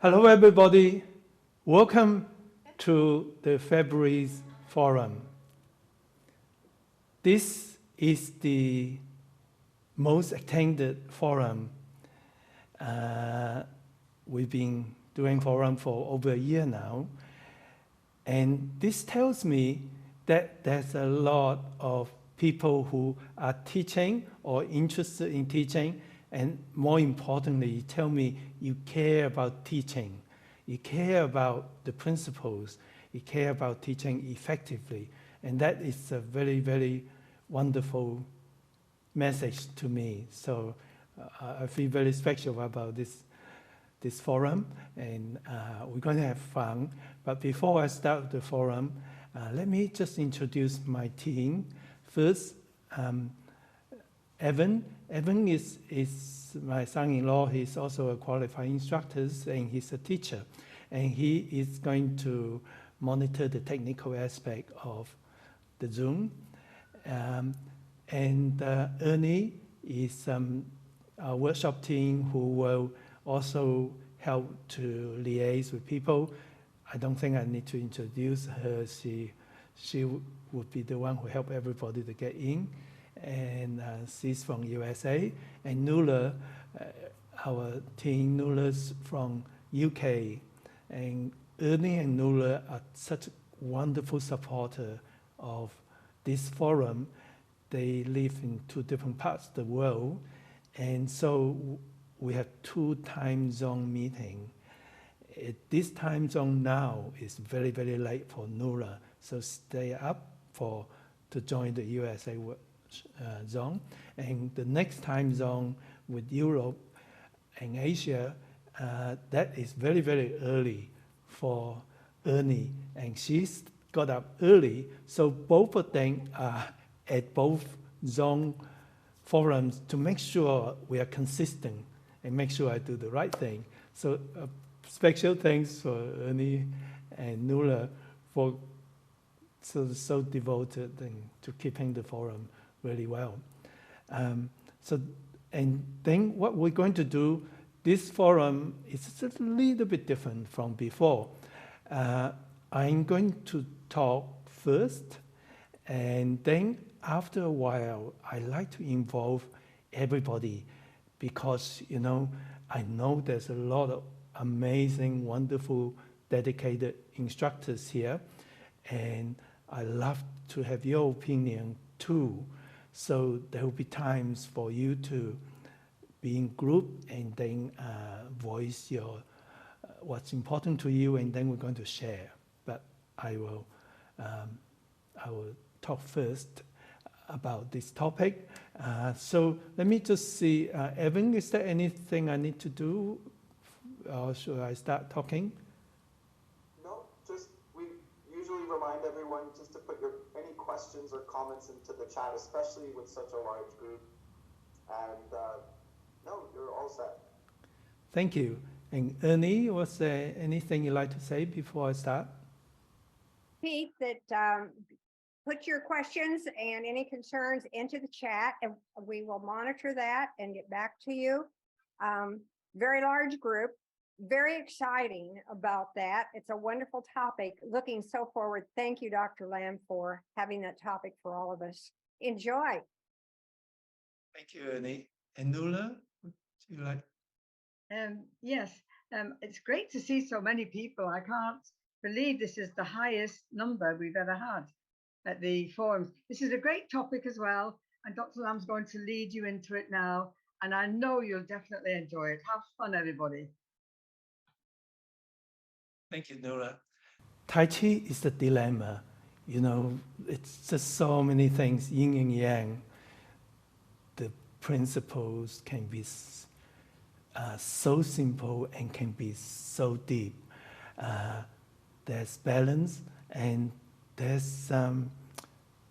Hello, everybody. Welcome to the February's forum. This is the most attended forum. We've been doing forum for over a year now. And this tells me that there's a lot of people who are teaching or interested in teaching, and more importantly, tell me you care about teaching. You care about the principles. You care about teaching effectively. And that is a very, very wonderful message to me. So I feel very special about this forum, and we're going to have fun. But before I start the forum, let me just introduce my team. First, Evan. Evan is my son-in-law. He's also a qualified instructor, and he's a teacher. And he is going to monitor the technical aspect of the Zoom. And Ernie is our workshop team who will also help to liaise with people. I don't think I need to introduce her. She would be the one who help everybody to get in. And she's from USA. And Nuala, our team, Nuala's from UK. And Ernie and Nuala are such wonderful supporter of this forum. They live in two different parts of the world. And so we have 2 time zone meetings. This time zone now is very, very late for Nuala. So stay up to join the USA zone. And the next time zone with Europe and Asia, that is very, very early for Ernie. And she's got up early. So both of them are at both zone forums to make sure we are consistent and make sure I do the right thing. So special thanks for Ernie and Nuala for so devoted to keeping the forum really well. And then what we're going to do, this forum is a little bit different from before. I'm going to talk first, and then after a while, I like to involve everybody because, I know there's a lot of amazing, wonderful, dedicated instructors here, and I love to have your opinion too. So there will be times for you to be in group and then voice your what's important to you, and then we're going to share. But I will talk first about this topic. So let me just see, Evan, is there anything I need to do, or should I start talking? No, just we usually remind everyone just to put any questions or comments into the chat, especially with such a large group. And no, you're all set. Thank you. And Ernie, was there anything you'd like to say before I start? Pete, that put your questions and any concerns into the chat, and we will monitor that and get back to you. Very large group, very exciting about that. It's a wonderful topic. Looking so forward. Thank you, Dr. Lam, for having that topic for all of us. Enjoy. Thank you, Ernie. And Nuala, would you like? Yes, it's great to see so many people. I can't believe this is the highest number we've ever had at the forums. This is a great topic as well, and Dr. Lam's going to lead you into it now, and I know you'll definitely enjoy it. Have fun, everybody. Thank you, Nuala. Tai Chi is the dilemma. It's just so many things, yin and yang. The principles can be so simple and can be so deep. There's balance, and there's some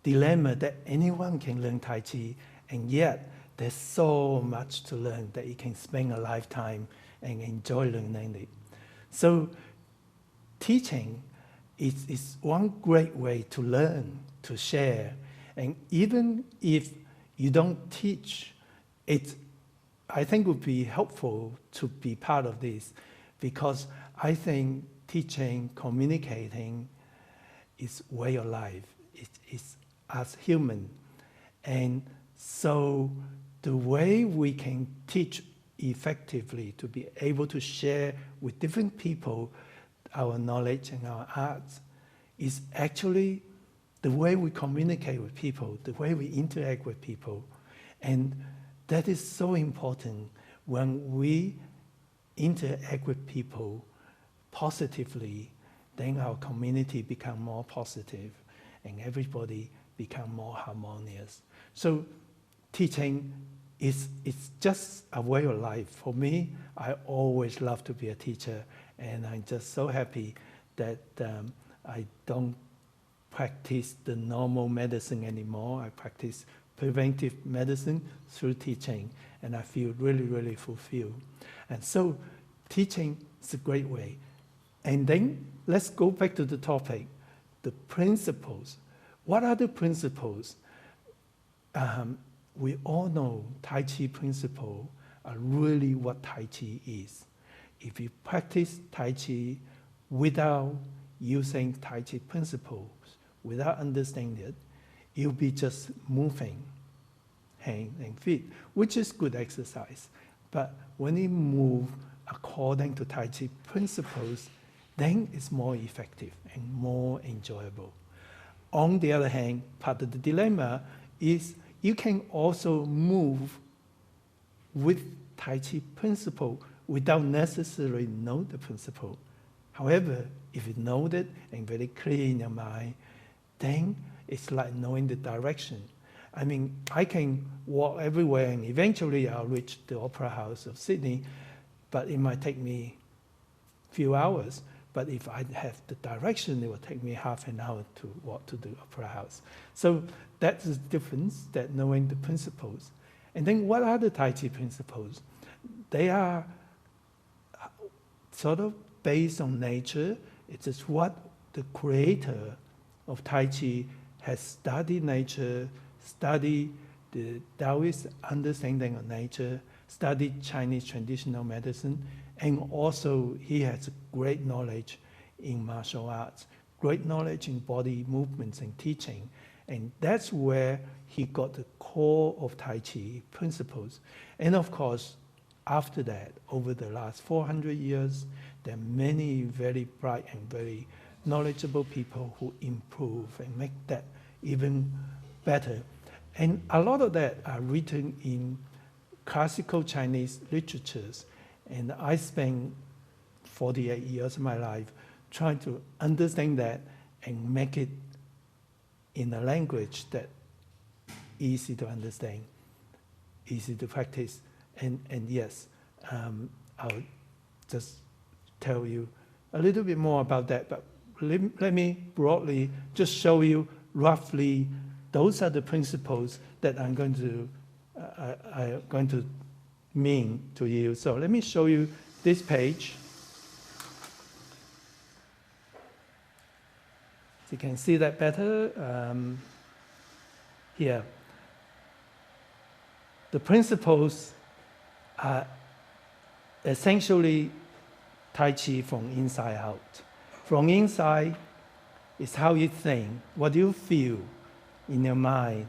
dilemma that anyone can learn Tai Chi, and yet there's so much to learn that you can spend a lifetime and enjoy learning it. So teaching is one great way to learn, to share. And even if you don't teach, I think would be helpful to be part of this. because I think teaching, communicating is way of life. It's as human. And so the way we can teach effectively to be able to share with different people our knowledge and our arts is actually the way we communicate with people, the way we interact with people. And that is so important when we interact with people positively, then our community become more positive and everybody become more harmonious. So teaching is just a way of life. For me, I always love to be a teacher, and I'm just so happy that I don't practice the normal medicine anymore. I practice preventive medicine through teaching, and I feel really, really fulfilled. And so teaching is a great way. And then let's go back to the topic, the principles. What are the principles? We all know Tai Chi principles are really what Tai Chi is. If you practice Tai Chi without using Tai Chi principles, without understanding it, you'll be just moving hand and feet, which is good exercise. But when you move according to Tai Chi principles, then it's more effective and more enjoyable. On the other hand, part of the dilemma is you can also move with Tai Chi principle without necessarily know the principle. However, if you know it and very clear in your mind, then it's like knowing the direction. I mean, I can walk everywhere and eventually I'll reach the Opera House of Sydney, but it might take me a few hours. But if I have the direction, it will take me half an hour to walk to the Opera House. So that's the difference, that knowing the principles. And then what are the Tai Chi principles? They are sort of based on nature. It is what the creator of Tai Chi has studied nature, studied the Taoist understanding of nature, studied Chinese traditional medicine, and also he has great knowledge in martial arts, great knowledge in body movements and teaching. And that's where he got the core of Tai Chi principles. And of course, after that, over the last 400 years, there are many very bright and very knowledgeable people who improve and make that even better. And a lot of that are written in classical Chinese literatures. And I spent 48 years of my life trying to understand that and make it in a language that easy to understand, easy to practice. And yes, I'll just tell you a little bit more about that, but let me broadly just show you roughly those are the principles that I'm going to mean to you. So let me show you this page. So you can see that better here. The principles are essentially Tai Chi from inside out. From inside is how you think, what do you feel in your mind,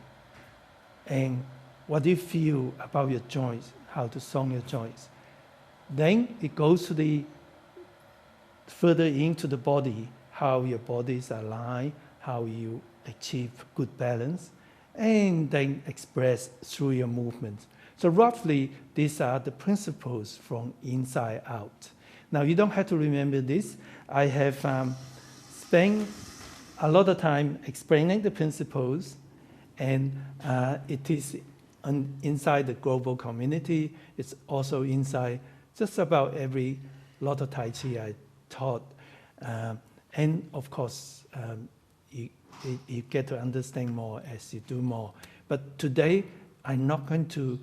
and what do you feel about your joints, how to song your joints. Then it goes to the further into the body, how your bodies align, how you achieve good balance, and then express through your movements. So roughly, these are the principles from inside out. Now, you don't have to remember this. I have spent a lot of time explaining the principles, and it is inside the global community. It's also inside just about every lot of Tai Chi I taught. And of course, you get to understand more as you do more. But today, I'm not going to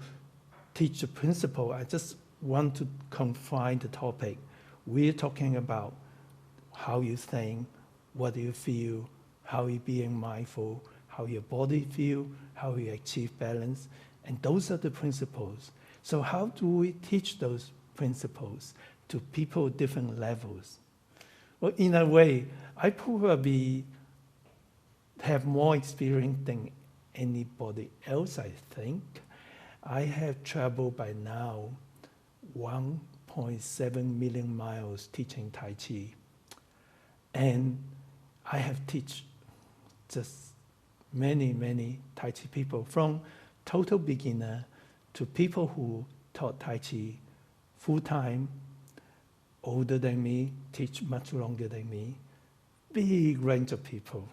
teach the principle. I just want to confine the topic. We're talking about how you think, what do you feel, how you being mindful, how your body feel, how you achieve balance. And those are the principles. So how do we teach those principles? to people different levels. Well, in a way, I probably have more experience than anybody else, I think. I have traveled by now 1.7 million miles teaching Tai Chi. And I have taught just many, many Tai Chi people, from total beginner to people who taught Tai Chi full-time, older than me, teach much longer than me, big range of people.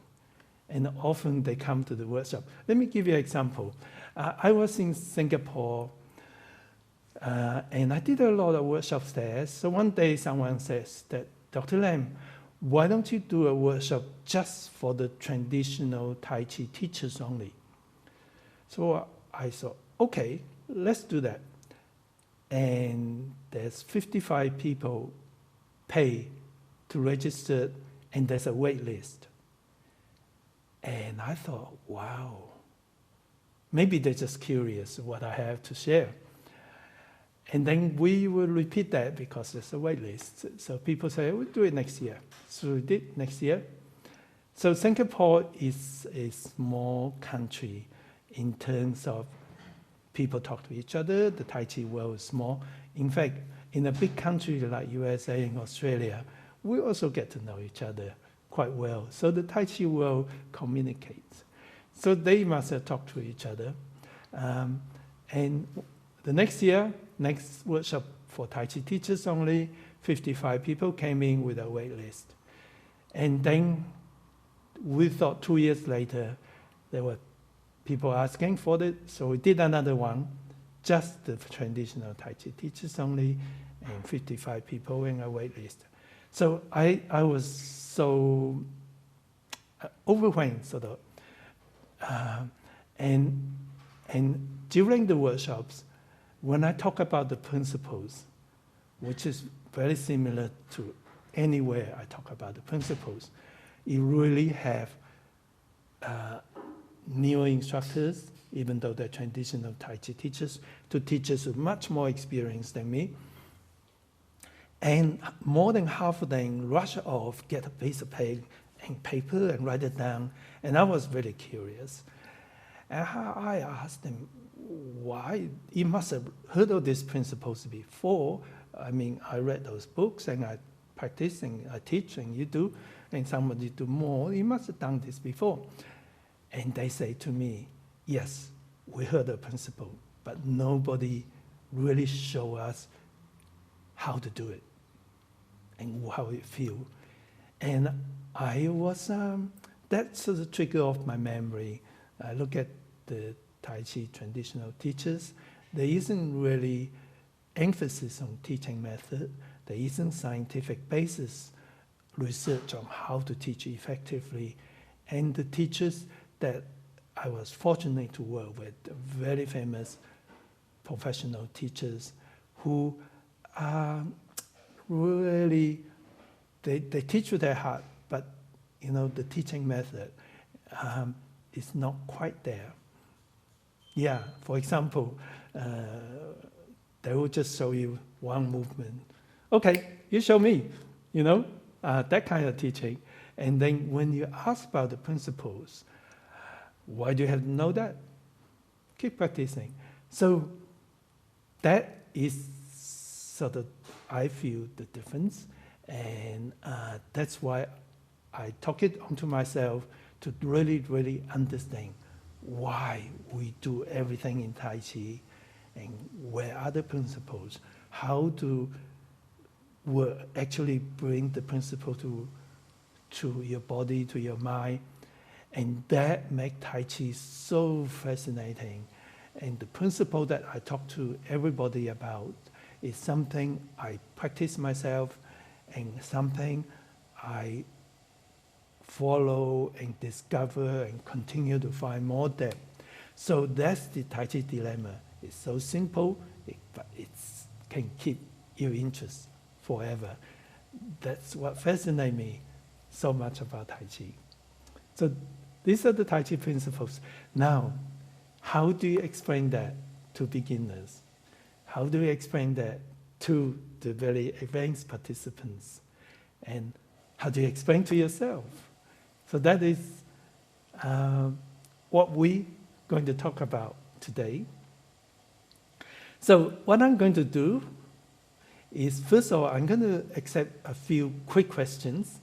And often they come to the workshop. Let me give you an example. I was in Singapore, and I did a lot of workshops there. So one day someone says that, Dr. Lam, why don't you do a workshop just for the traditional Tai Chi teachers only? So I thought, okay, let's do that. And there's 55 people pay to register, and there's a wait list. And I thought, wow, maybe they're just curious what I have to share. And then we will repeat that because there's a wait list. So people say, we'll do it next year. So we did next year. So Singapore is a small country in terms of people talk to each other. The Tai Chi world is small. In fact, in a big country like USA and Australia, we also get to know each other quite well. So the Tai Chi world communicates. So they must have talked to each other. And the next year, next workshop for Tai Chi teachers only, 55 people came in with a wait list. And then we thought 2 years later, there were people asking for it. So we did another one, just the traditional Tai Chi teachers only, and 55 people in a wait list. So I was so overwhelmed, sort of. And during the workshops, when I talk about the principles, which is very similar to anywhere I talk about the principles, you really have new instructors, even though they're traditional Tai Chi teachers, to teachers with much more experience than me. And more than half of them rush off, get a piece of paper and write it down. And I was very curious. And I asked them, why? You must have heard of these principles before. I mean, I read those books and I practice and I teach and you do, and somebody do more. You must have done this before. And they say to me, yes, we heard the principle, but nobody really show us how to do it and how it feel. And I was, that's the trigger of my memory. I look at the Tai Chi traditional teachers, there isn't really emphasis on teaching method. There isn't scientific basis research on how to teach effectively. And the teachers that I was fortunate to work with, very famous professional teachers who are really, they teach with their heart, but you know, the teaching method is not quite there. Yeah, for example, they will just show you one movement. Okay, you show me, you know, that kind of teaching. And then when you ask about the principles, why do you have to know that? Keep practicing. So that is sort of, I feel, the difference. And that's why I took it onto myself to really, really understand why we do everything in Tai Chi and where are the principles, how to actually bring the principle to your body, to your mind. And that makes Tai Chi so fascinating. And the principle that I talk to everybody about is something I practice myself and something I follow and discover and continue to find more depth. So that's the Tai Chi dilemma. It's so simple, but it can keep your interest forever. That's what fascinates me so much about Tai Chi. So these are the Tai Chi principles. Now, how do you explain that to beginners? How do you explain that to the very advanced participants. And how do you explain to yourself? So that is what we're going to talk about today. So what I'm going to do is, first of all, I'm going to accept a few quick questions,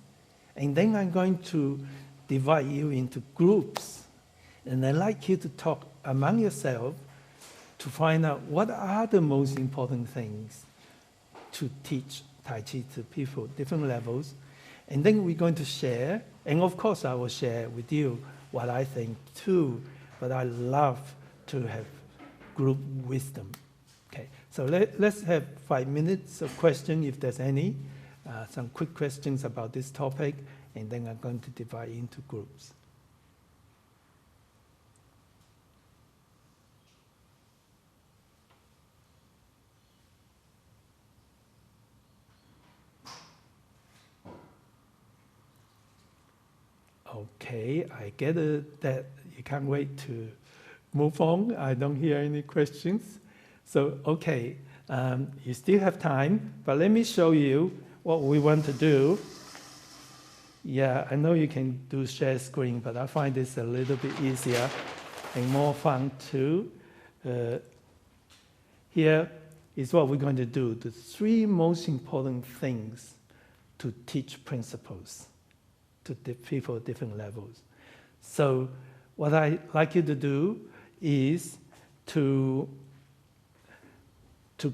and then I'm going to divide you into groups. And I'd like you to talk among yourself to find out what are the most important things to teach Tai Chi to people, different levels. And then we're going to share, and of course I will share with you what I think too, but I love to have group wisdom. Okay, so let's have 5 minutes of question if there's any, some quick questions about this topic, and then I'm going to divide into groups. Okay, I get it that you can't wait to move on. I don't hear any questions. So, okay, you still have time, but let me show you what we want to do. Yeah, I know you can do share screen, but I find this a little bit easier and more fun too. Here is what we're going to do, the 3 most important things to teach principles to people at different levels. So what I like you to do is to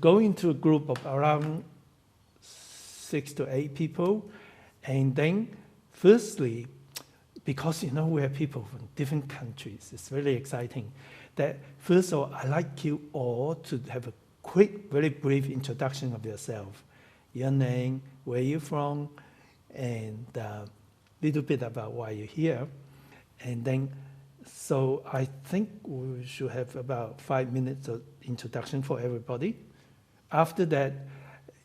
go into a group of around 6 to 8 people, and then firstly, because you know we have people from different countries, it's really exciting, that first of all, I like you all to have a quick, very brief introduction of yourself. Your name, where you're from, and little bit about why you're here. And then, so I think we should have about 5 minutes of introduction for everybody. After that,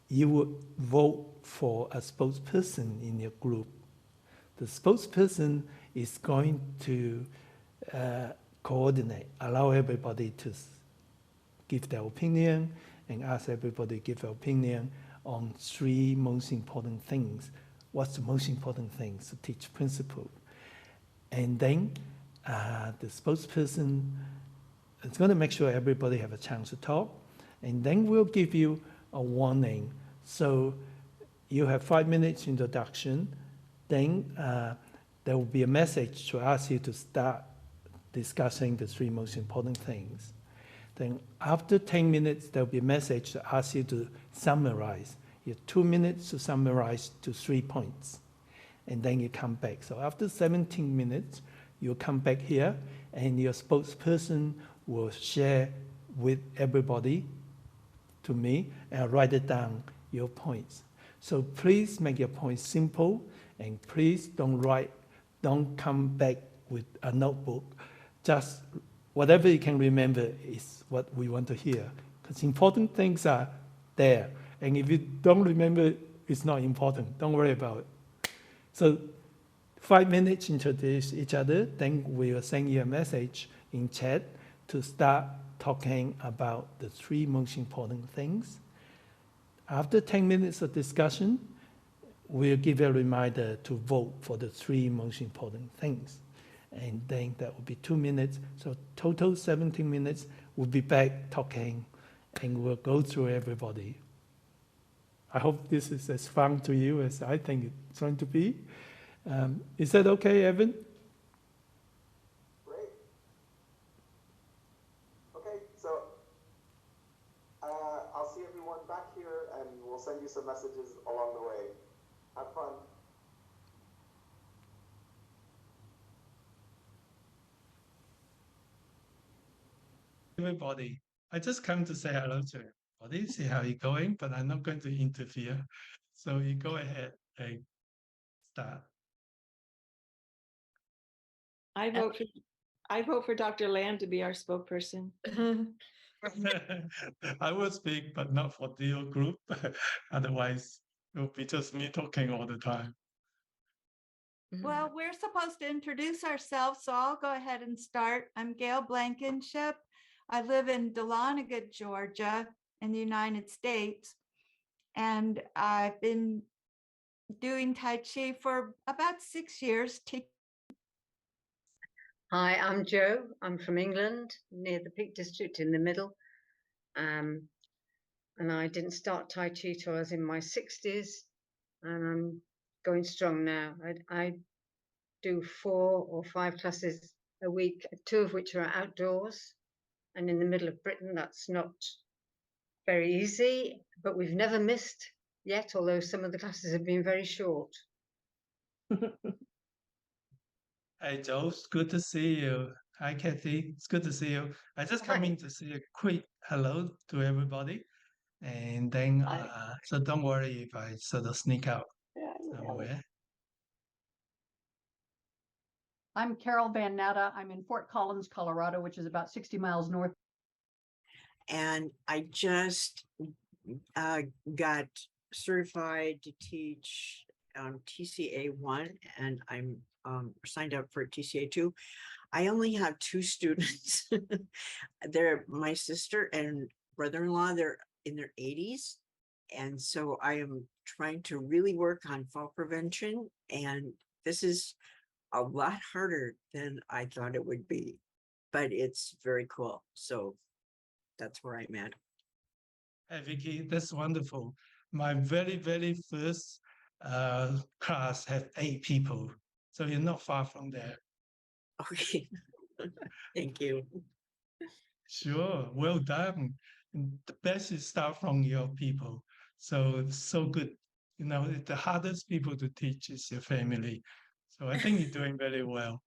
you would vote for a spokesperson in your group. The spokesperson is going to coordinate, allow everybody to give their opinion and ask everybody to give their opinion on 3 most important things. What's the most important things to teach principle? And then the spokesperson is going to make sure everybody have a chance to talk, and then we'll give you a warning. So you have 5 minutes introduction, then there will be a message to ask you to start discussing the 3 most important things. Then after 10 minutes, there will be a message to ask you to summarize. You have 2 minutes to summarize to 3 points, and then you come back. So after 17 minutes, you come back here, and your spokesperson will share with everybody, to me, and write it down, your points. So please make your points simple, and please don't come back with a notebook. Just whatever you can remember is what we want to hear, because important things are there. And if you don't remember, it's not important. Don't worry about it. So 5 minutes introduce each other, then we will send you a message in chat to start talking about the 3 most important things. After 10 minutes of discussion, we'll give you a reminder to vote for the 3 most important things. And then that will be 2 minutes. So total 17 minutes, we'll be back talking, and we'll go through everybody. I hope this is as fun to you as I think it's going to be. Is that okay, Evan? Great. Okay, so I'll see everyone back here, and we'll send you some messages along the way. Have fun. Everybody, I just come to say hello to everybody, see how you're going, but I'm not going to interfere. So you go ahead and start. I vote for Dr. Land to be our spokesperson. I will speak, but not for the whole group. Otherwise, it will be just me talking all the time. Well, we're supposed to introduce ourselves, so I'll go ahead and start. I'm Gail Blankenship. I live in Dahlonega, Georgia, in the United States. and I've been doing Tai Chi for about 6 years. Hi, I'm Jo. I'm from England, near the Peak District in the middle. And I didn't start Tai Chi till I was in my 60s, and I'm going strong now. I do 4 or 5 classes a week, 2 of which are outdoors. And in the middle of Britain, that's not very easy, but we've never missed yet, although some of the classes have been very short. Hey, Joe, it's good to see you. Hi, Kathy. It's good to see you. I just come Hi. in to say a quick hello to everybody. And then, so don't worry if I sort of sneak out somewhere. I'm Carol Van Natta. I'm in Fort Collins, Colorado, which is about 60 miles north. And I just got certified to teach TCA 1, and I'm signed up for TCA 2. I only have 2 students. They're my sister and brother-in-law. They're in their 80s. And so I am trying to really work on fall prevention. And this is a lot harder than I thought it would be, but it's very cool. So that's where I'm at. Hey, Vicky, that's wonderful. My very, very first class had 8 people. So you're not far from there. Okay. Thank you. Sure. Well done. And the best is start from your people. So it's so good. You know, the hardest people to teach is your family. So I think you're doing very well.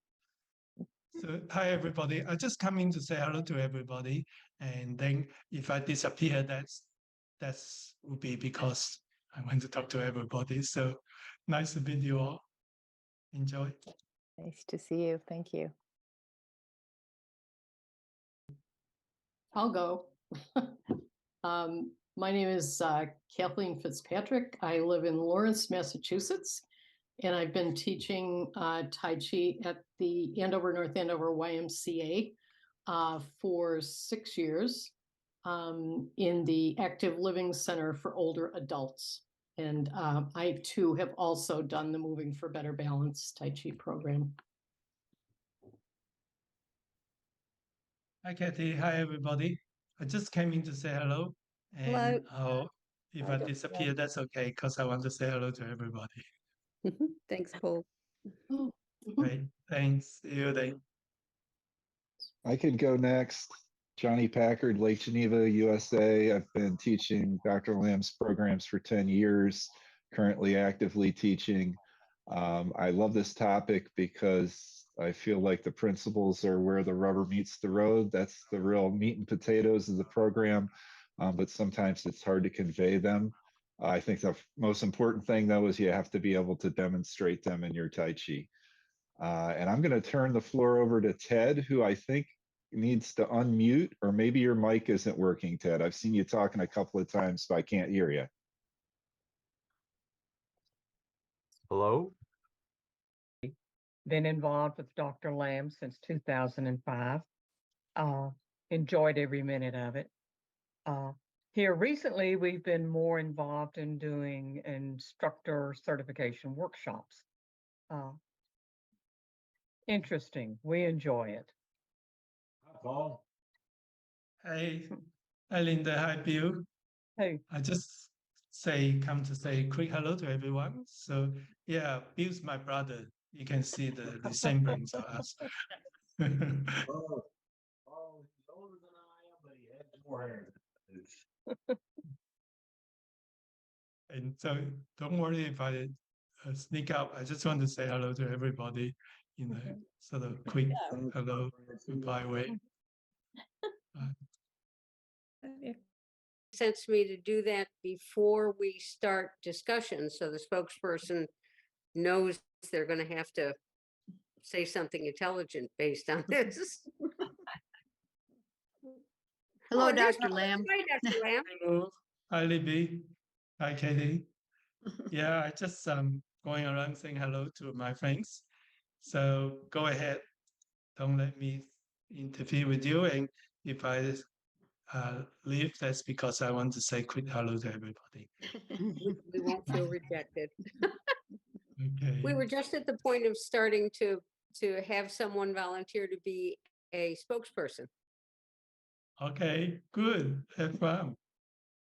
So hi everybody. I just come in to say hello to everybody. And then if I disappear, that's will be because I want to talk to everybody. So nice to meet you all. Enjoy. Nice to see you. Thank you. I'll go. My name is Kathleen Fitzpatrick. I live in Lawrence, Massachusetts, and I've been teaching Tai Chi at the Andover, North Andover YMCA for 6 years in the Active Living Center for Older Adults. And I too have also done the Moving for Better Balance Tai Chi program. Hi, Kathy. Hi, everybody. I just came in to say hello. And if I disappear, that's okay, because I want to say hello to everybody. Thanks, Paul. Great. Thanks. See you then. I could go next. Johnny Packard, Lake Geneva, USA. I've been teaching Dr. Lamb's programs for 10 years, currently actively teaching. I love this topic because I feel like the principles are where the rubber meets the road. That's the real meat and potatoes of the program, but sometimes it's hard to convey them. I think the most important thing, though, is you have to be able to demonstrate them in your Tai Chi. And I'm going to turn the floor over to Ted, who I think needs to unmute, or maybe your mic isn't working, Ted. I've seen you talking a couple of times, but I can't hear you. Hello? Been involved with Dr. Lamb since 2005. Enjoyed every minute of it. Here recently, we've been more involved in doing instructor certification workshops. Interesting. We enjoy it. Paul? Hey. Hi, Linda. Hi, Bill. Hey. I just come to say a quick hello to everyone. So yeah, Bill's my brother. You can see the resemblance of us. Oh, he's older than I am, but he has more hair. And so don't worry if I sneak out. I just want to say hello to everybody in a sort of quick hello, goodbye way. Sense to me to do that before we start discussion, so the spokesperson knows they're going to have to say something intelligent based on this. Hello, Dr. Lamb. Hi, Dr. Lamb. Hello. Hi, Libby. Hi, Katie. Yeah, I just going around saying hello to my friends. So go ahead. Don't let me interfere with you. And if I leave, that's because I want to say quick hello to everybody. We won't feel rejected. Okay. We were just at the point of starting to have someone volunteer to be a spokesperson. Okay, good. Have fun.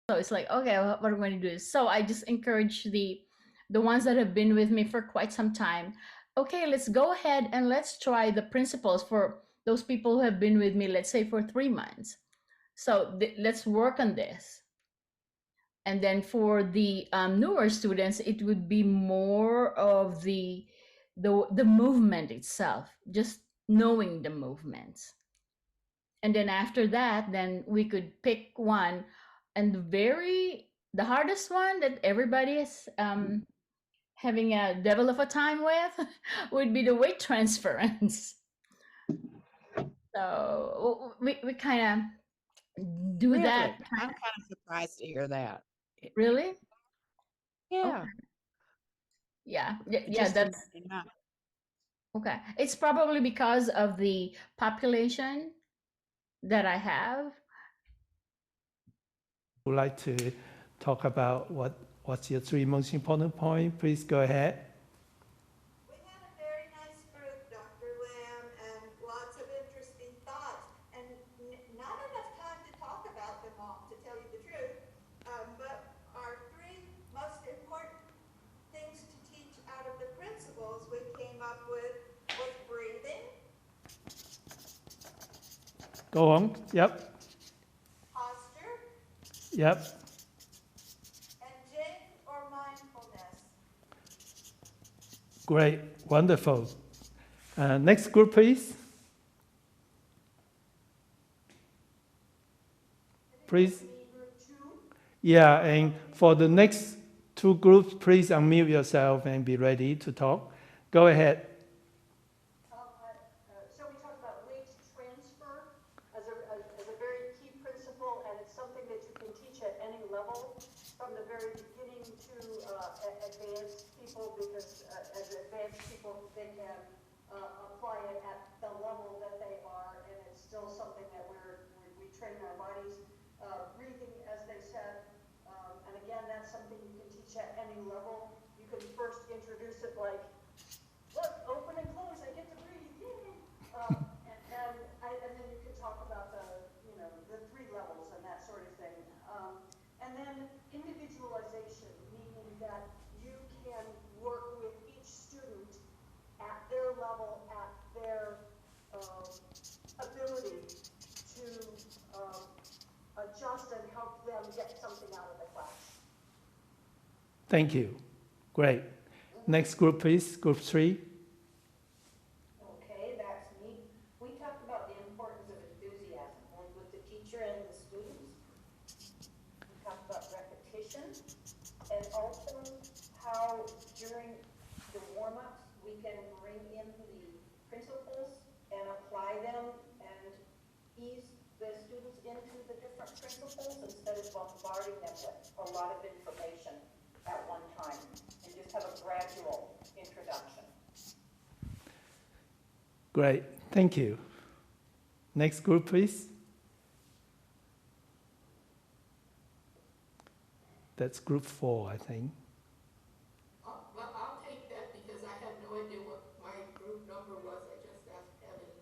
So it's like, okay, what am I going to do? So I just encourage the ones that have been with me for quite some time. Okay, let's go ahead and let's try the principles for those people who have been with me, let's say for 3 months. So let's work on this. And then for the newer students, it would be more of the movement itself, just knowing the movements. And then after that, then we could pick one, and the hardest one that everybody is having a devil of a time with would be the weight transference. So we kind of do Really? that. I'm kind of surprised to hear that. Really? Yeah. Okay. Yeah, It yeah, just that's didn't enough. okay. It's probably because of the population that I have. Would like to talk about what's your 3 most important point? Please go ahead. We had a very nice group, Dr. Lamb, and lots of interesting thoughts, and not enough time to talk about them all, to tell you the truth. But our 3 most important things to teach out of the principles we came up with was breathing, Go on. Yep. posture, Yep. and Jing or mindfulness. Great. Wonderful. Next group, please. Please. Yeah, and for the next 2 groups, please unmute yourself and be ready to talk. Go ahead. So we talked about weight transfer as a very key principle, and it's something that you can teach at any level, from the very beginning to advanced people, because as advanced people, they can apply it at the level that they are, and it's still something that we train our bodies. Breathing, as they said, and again, that's something you can teach at any level. You can first introduce it like, look, open and close, I get to breathe, yay! And then you can talk about the 3 levels and that sort of thing. And then individualization, meaning that you can work with each student at their level, at their ability to adjust and help them get something out of the class. Thank you. Great. Next group, please. Group 3. Okay, that's me. We talked about the importance of enthusiasm, both with the teacher and the students. We talked about repetition, and also how during the warm-ups we can bring in the principles and apply them and ease the students into the different principles instead of bombarding them with a lot of information at one time, and just have a gradual introduction. Great. Thank you. Next group, please. That's group 4, I think. Well, I'll take that because I have no idea what my group number was. I just asked Kevin.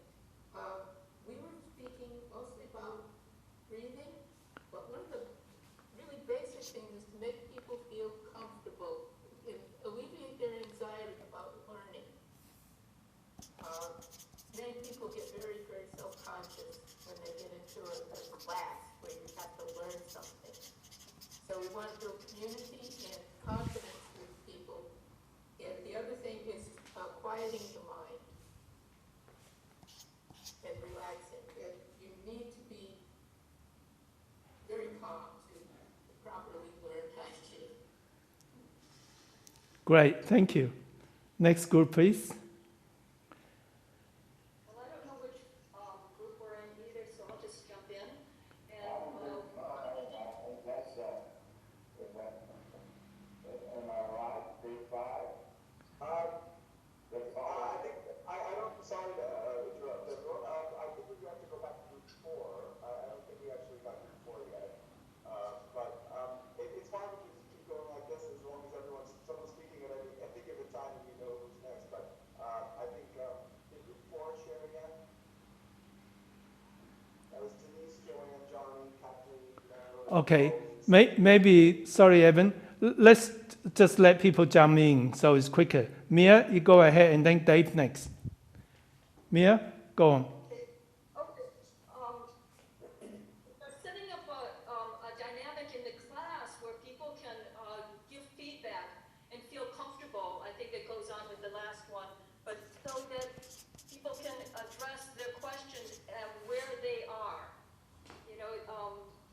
We were speaking mostly about breathing, but one of the really basic things is to make people feel comfortable and alleviate their anxiety about learning. Many people get very, very self-conscious when they get into a class where you have to learn something. So we want to build community and confidence with people. And the other thing is quieting the mind and relaxing. And you need to be very calm to properly learn Tai Chi. Great. Thank you. Next group, please. Well, I don't know which group we're in either, so I'll just jump in. And Am I right? Group 5? I think, I don't, sorry to interrupt, I think we have to go back to group 4. I don't think we actually got Okay, maybe, sorry, Evan, let's just let people jump in so it's quicker. Mia, you go ahead, and then Dave next. Mia, go on. Okay. Setting up a dynamic in the class where people can give feedback and feel comfortable. I think it goes on with the last one, but so that people can address their question where they are.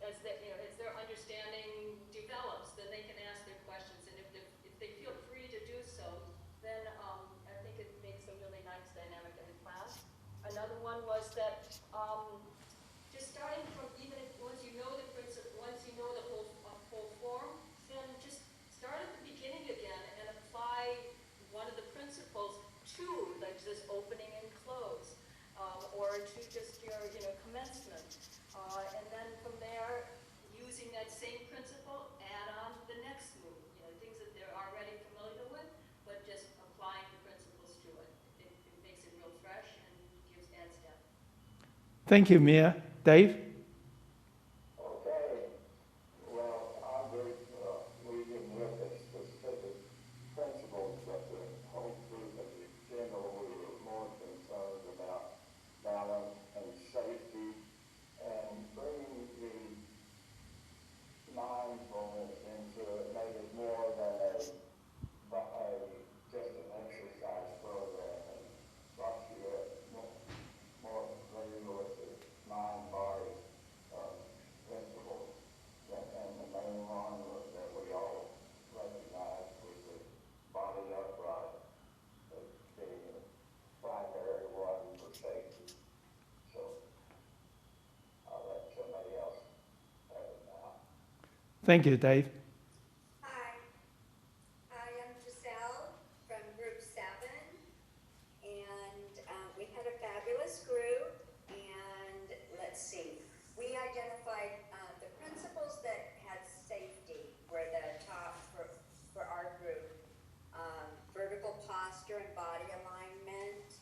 As their understanding develops, then they can ask their questions, and if they feel free to do so, then I think it makes a really nice dynamic in the class. Another one was that just starting from once you know the principle, once you know the whole form, then just start at the beginning again and apply one of the principles to like this opening and close, or to just your commencement, and then from there, using that same principle, add on the next move. Things that they're already familiar with, but just applying the principles to it. It makes it real fresh and adds depth. Thank you, Mia. Dave? Okay. Well, I'm just leaving with a specific principles, but hopefully the general we were more concerned about balance and safety and bringing the mindfulness into it, made it more than just an exercise program, and brought you more familiar with the mind-body principles. And the main one that we all recognize was the body upright as being the primary one for safety. So I'll let somebody else have it now. Thank you, Dave. Hi, I am Giselle from Group 7, and we had a fabulous group, and let's see, we identified the principles that had safety were the top for our group. Vertical posture and body alignment,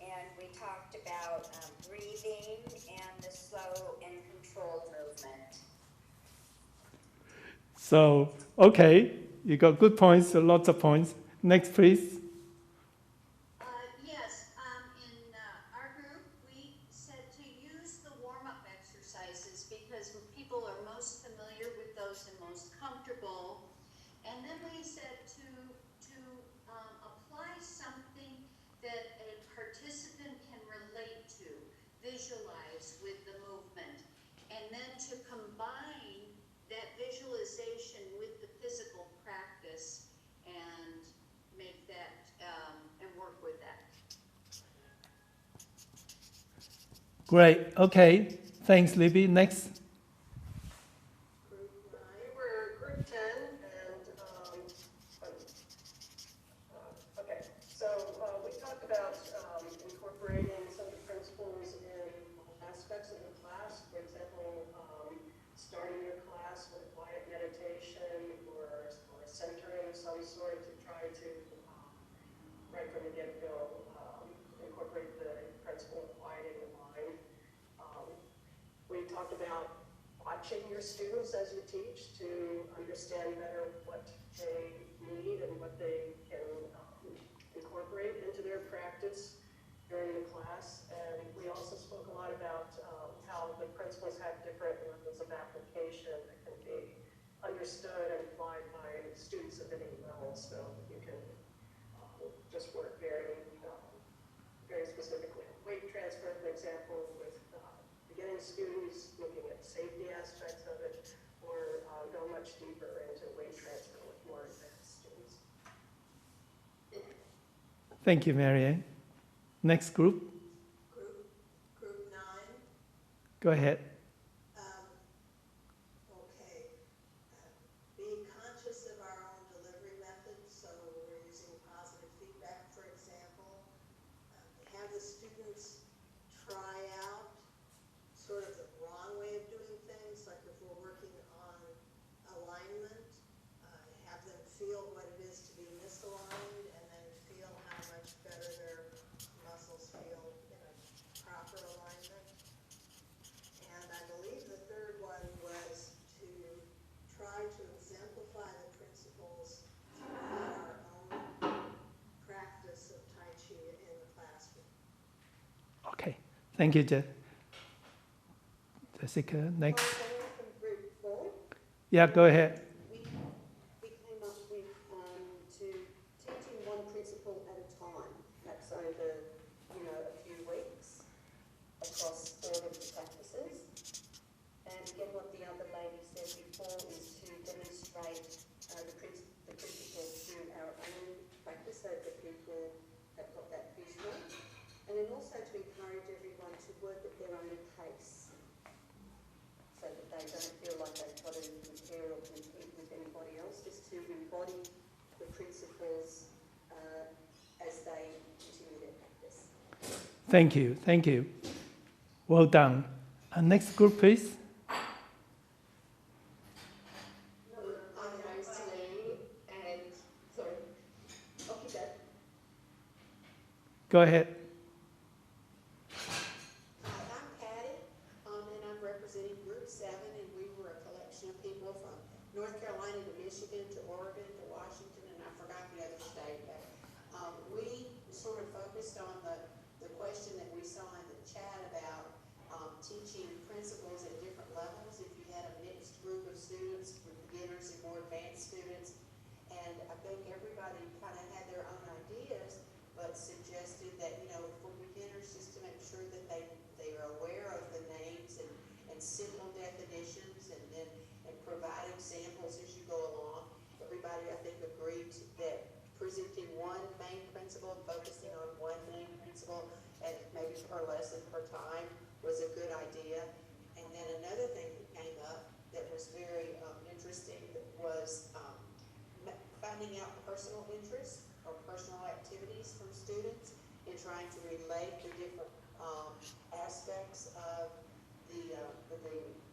and we talked about breathing and the slow and controlled movement. So, okay, you got good points, lots of points. Next, please. Yes, in our group, we said to use the warm-up exercises because people are most familiar with those and most comfortable. And then we said to apply something that a participant can relate to, visualize with the movement, and then to combine that visualization with the physical practice and make that and work with that. Great. Okay. Thanks, Libby. Next. We were group 10, and okay. So we talked about incorporating some of the principles in aspects of the class. For example, starting your class with quiet meditation or centering of some sort to try to, right from the get-go, incorporate the principle of quieting the mind. We talked about watching your students as you teach to understand better what they need and what they can incorporate into their practice during the class. And we also spoke a lot about how the principles have different levels of application that can be understood and applied by students of any level. So you can just work very specifically. Weight transfer, for example, with beginning students, looking at safety aspects of it, or go much deeper into weight transfer with more advanced students. Thank you, Marianne. Next group. Group 9. Go ahead. Being conscious of our own delivery methods, so we're using positive feedback, for example. Have the students try out sort of the wrong way of doing things, like if we're working on alignment, have them feel what it is to be misaligned, and then feel how much better their muscles feel in a proper alignment. And Thank you, Jessica. Next. Yeah, go ahead. We came up with to teaching one principle at a time, perhaps over, a few weeks across 4 different practices. And again, what the other lady said before is to demonstrate the principle through our own practice so that people have got that visual. And then also to encourage everyone to work at their own pace so that they don't feel like they've got to compare or compete with anybody else, just to embody the principles as they continue their practice. Thank you. Thank you. Well done. Next group, please. Go ahead. Hi, I'm Patty, and I'm representing Group 7, and we were a collection of people from North Carolina to Michigan to Oregon to Washington, and I forgot the other state. But we sort of focused on the question that we saw in the chat about teaching principles at different levels. If you had a mixed group of students, with beginners and more advanced students, and I think everybody kind of had their own ideas, but suggested that, for beginners, just to make sure that they are aware of the names and simple definitions and provide examples as you go along. Everybody, I think, agreed that presenting one main principle, focusing on one main principle, and maybe per lesson, per time, was a good idea. And then another thing that came up that was very interesting was finding out personal interests or personal activities from students and trying to relate the different aspects of the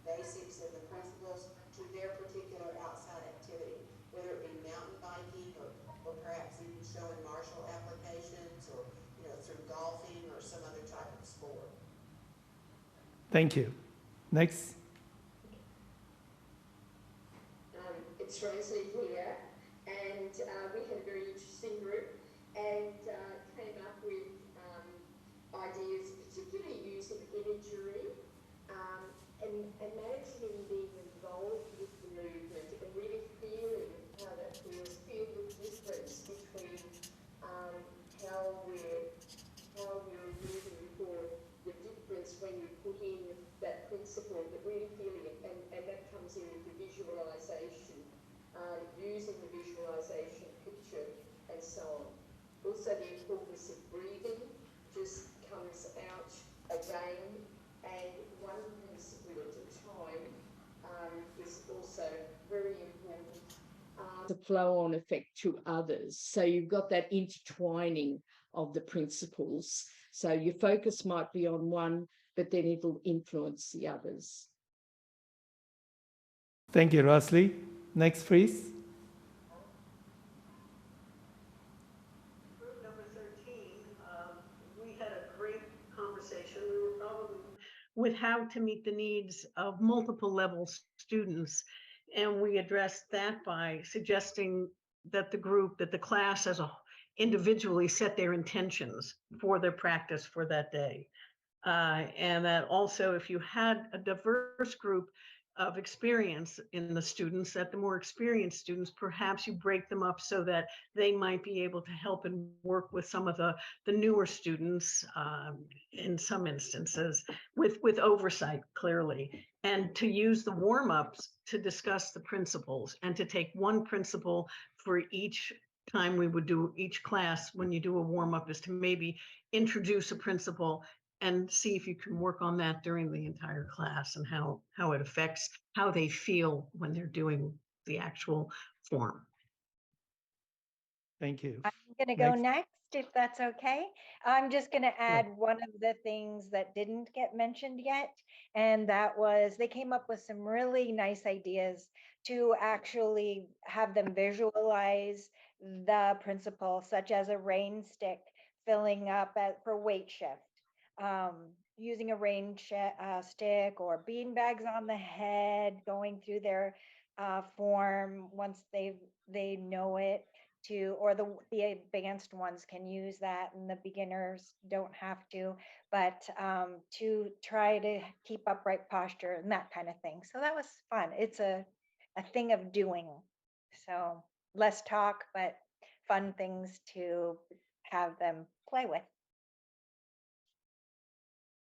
basics and the principles to their particular outside activity, whether it be mountain biking or perhaps even showing martial applications or through golfing or some other type of sport. Thank you. Next. It's Rosie here, and we had a very interesting group and came up with ideas, particularly using imagery and imagining being involved with the movement and really feeling how that feels, feel the difference between how we're moving for the difference when you put in that principle, but really feeling it, and that comes in with the visualization. Using the visualization picture and so on. Also the importance of breathing just comes out again, and one principle at a time is also very important. The flow-on effect to others. So you've got that intertwining of the principles. So your focus might be on one, but then it'll influence the others. Thank you, Rosalie. Next, please. Group number 13, we had a great conversation. We were probably with how to meet the needs of multiple level students. And we addressed that by suggesting that the class as a individually set their intentions for their practice for that day. And that also, if you had a diverse group of experience in the students, that the more experienced students, perhaps you break them up so that they might be able to help and work with some of the newer students in some instances with oversight, clearly, and to use the warm-ups to discuss the principles and to take one principle for each time we would do each class. When you do a warm-up, is to maybe introduce a principle and see if you can work on that during the entire class and how it affects how they feel when they're doing the actual form. Thank you. I'm going to go next, if that's okay. I'm just going to add one of the things that didn't get mentioned yet, and that was they came up with some really nice ideas to actually have them visualize the principle, such as a rain stick filling up for weight shift. Using a rain stick or bean bags on the head, going through their form once they know it, to, or the advanced ones can use that and the beginners don't have to, but to try to keep upright posture and that kind of thing. So that was fun. It's a thing of doing. So less talk, but fun things to have them play with.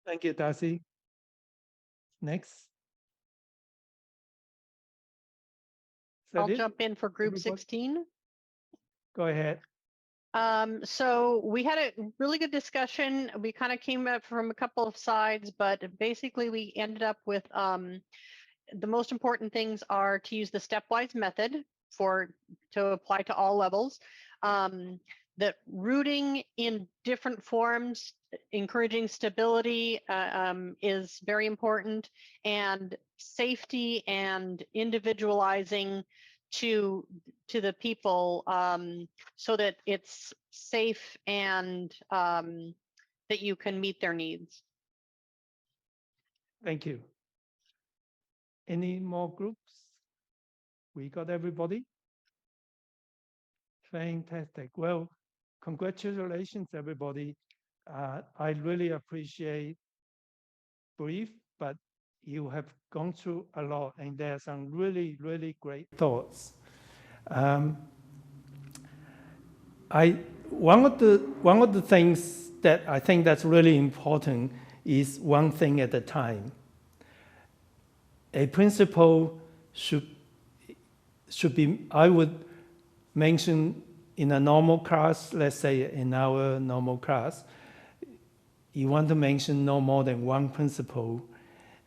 Thank you, Darcy. Next. I'll jump in for group Everybody? 16. Go ahead. So we had a really good discussion. We kind of came up from a couple of sides, but basically we ended up with the most important things are to use the stepwise method to apply to all levels. That rooting in different forms, encouraging stability is very important, and safety and individualizing to the people so that it's safe and that you can meet their needs. Thank you. Any more groups? We got everybody? Fantastic. Well, congratulations, everybody. I really appreciate brief, but you have gone through a lot, and there are some really, really great thoughts. One of the things that I think that's really important is one thing at a time. A principle should be, I would mention in a normal class, let's say in our normal class, you want to mention no more than one principle,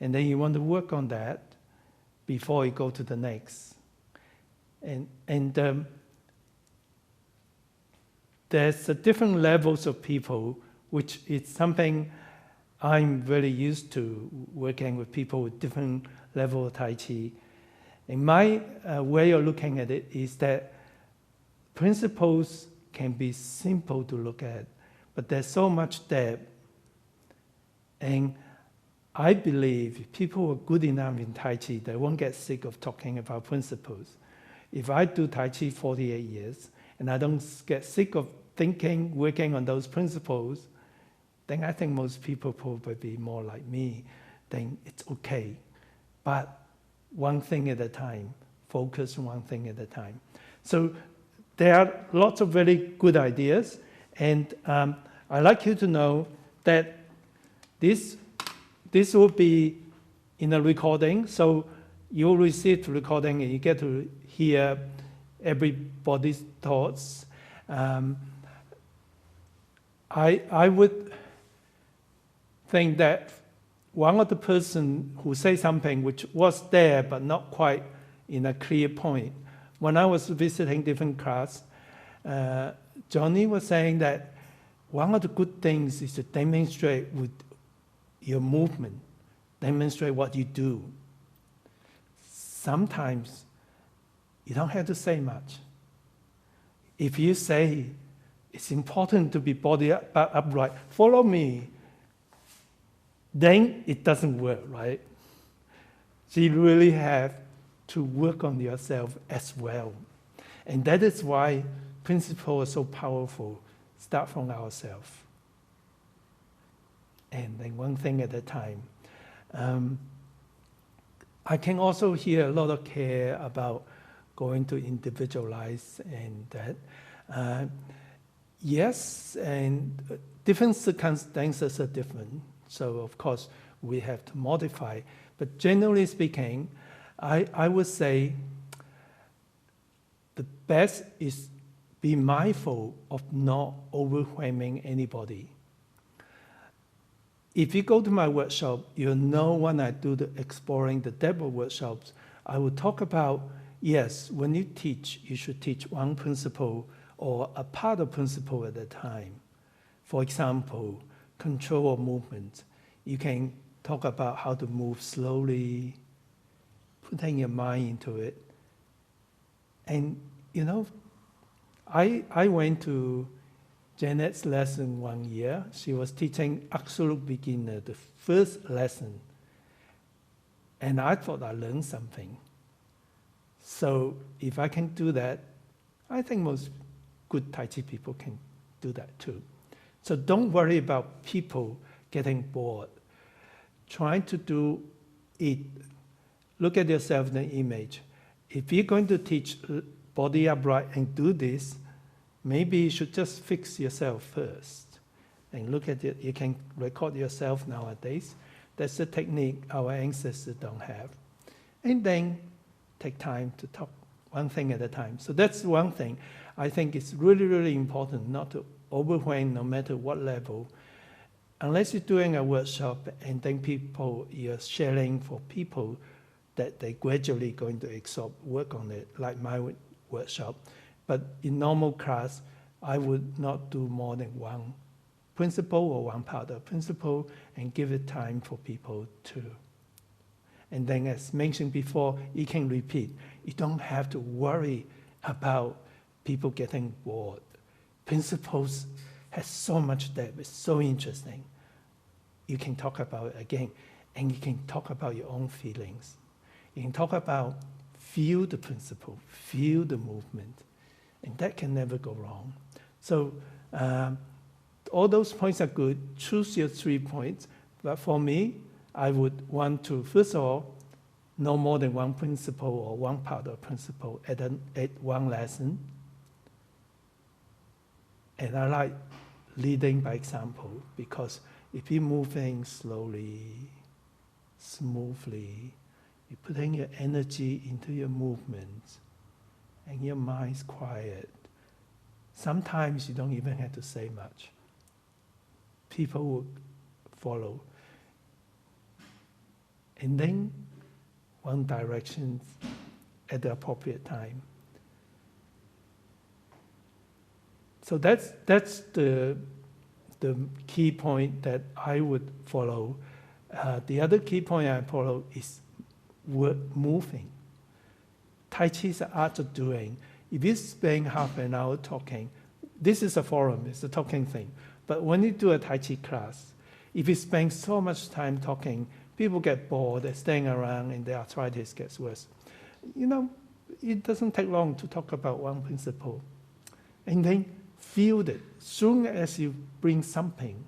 and then you want to work on that before you go to the next. And there's different levels of people, which is something I'm very used to, working with people with different level of Tai Chi. And my way of looking at it is that principles can be simple to look at, but there's so much depth. And I believe if people are good enough in Tai Chi, they won't get sick of talking about principles. If I do Tai Chi 48 years and I don't get sick of thinking, working on those principles, then I think most people probably be more like me, then it's okay. But one thing at a time, focus one thing at a time. So there are lots of very good ideas, and I'd like you to know that this will be in a recording, so you'll receive the recording and you get to hear everybody's thoughts. I would think that one of the person who say something which was there but not quite in a clear point. When I was visiting different class, Johnny was saying that one of the good things is to demonstrate with your movement, demonstrate what you do. Sometimes you don't have to say much. If you say it's important to be body upright, follow me, then it doesn't work, right? So you really have to work on yourself as well. And that is why principles are so powerful. Start from ourselves. And then one thing at a time. I can also hear a lot of care about going to individualize and that. Yes, and different circumstances are different. So of course we have to modify. But generally speaking, I would say the best is be mindful of not overwhelming anybody. If you go to my workshop, you'll know when I do the exploring the depth workshops, I will talk about, yes, when you teach, you should teach one principle or a part of principle at a time. For example, control of movement. You can talk about how to move slowly, putting your mind into it. And, you know, I went to Janet's lesson 1 year. She was teaching absolute beginner, the first lesson. And I thought I learned something. So if I can do that, I think most good Tai Chi people can do that too. So don't worry about people getting bored. Try to do it. Look at yourself in the image. If you're going to teach body upright and do this, maybe you should just fix yourself first. And look at it. You can record yourself nowadays. That's a technique our ancestors don't have. And then take time to talk one thing at a time. So that's one thing. I think it's really, really important not to overwhelm no matter what level. Unless you're doing a workshop and then you're sharing for people that they're gradually going to absorb, work on it, like my workshop. But in normal class, I would not do more than one principle or one part of principle and give it time for people to. And then as mentioned before, you can repeat. You don't have to worry about people getting bored. Principles has so much depth, it's so interesting. You can talk about it again, and you can talk about your own feelings. You can talk about feel the principle, feel the movement, and that can never go wrong. So all those points are good. Choose your 3 points. But for me, I would want to, first of all, know more than one principle or one part of principle at one lesson. And I like leading by example, because if you're moving slowly, smoothly, you're putting your energy into your movements, and your mind's quiet. Sometimes you don't even have to say much. People will follow. And then one direction at the appropriate time. So that's the key point that I would follow. The other key point I follow is moving. Tai Chi is the art of doing. If you spend half an hour talking, this is a forum, it's a talking thing. But when you do a Tai Chi class, if you spend so much time talking, people get bored, they're staying around, and their arthritis gets worse. You know, it doesn't take long to talk about one principle. And then feel it. Soon as you bring something,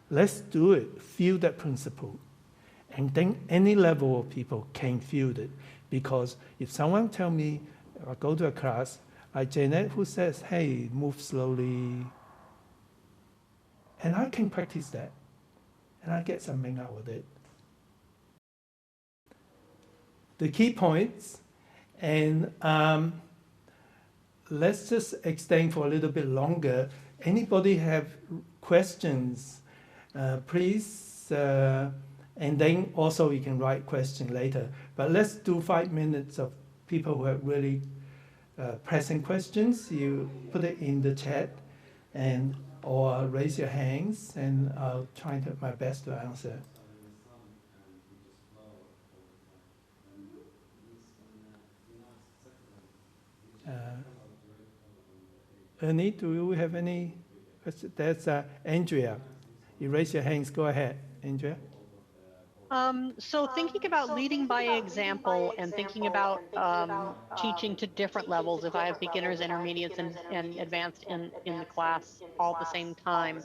let's do it. Feel that principle. And then any level of people can feel it. Because if someone tell me, I go to a class, like Janet, who says, hey, move slowly, and I can practice that, and I get something out of it. The key points, and let's just extend for a little bit longer. Anybody have questions, please, and then also you can write question later. But let's do 5 minutes of people who have really pressing questions. You put it in the chat, and or raise your hands, and I'll try to my best to answer. Ernie, do we have any? That's Andrea. You raise your hands. Go ahead, Andrea. So thinking about leading by example and thinking about teaching to different levels, if I have beginners, intermediates, and advanced in the class all at the same time,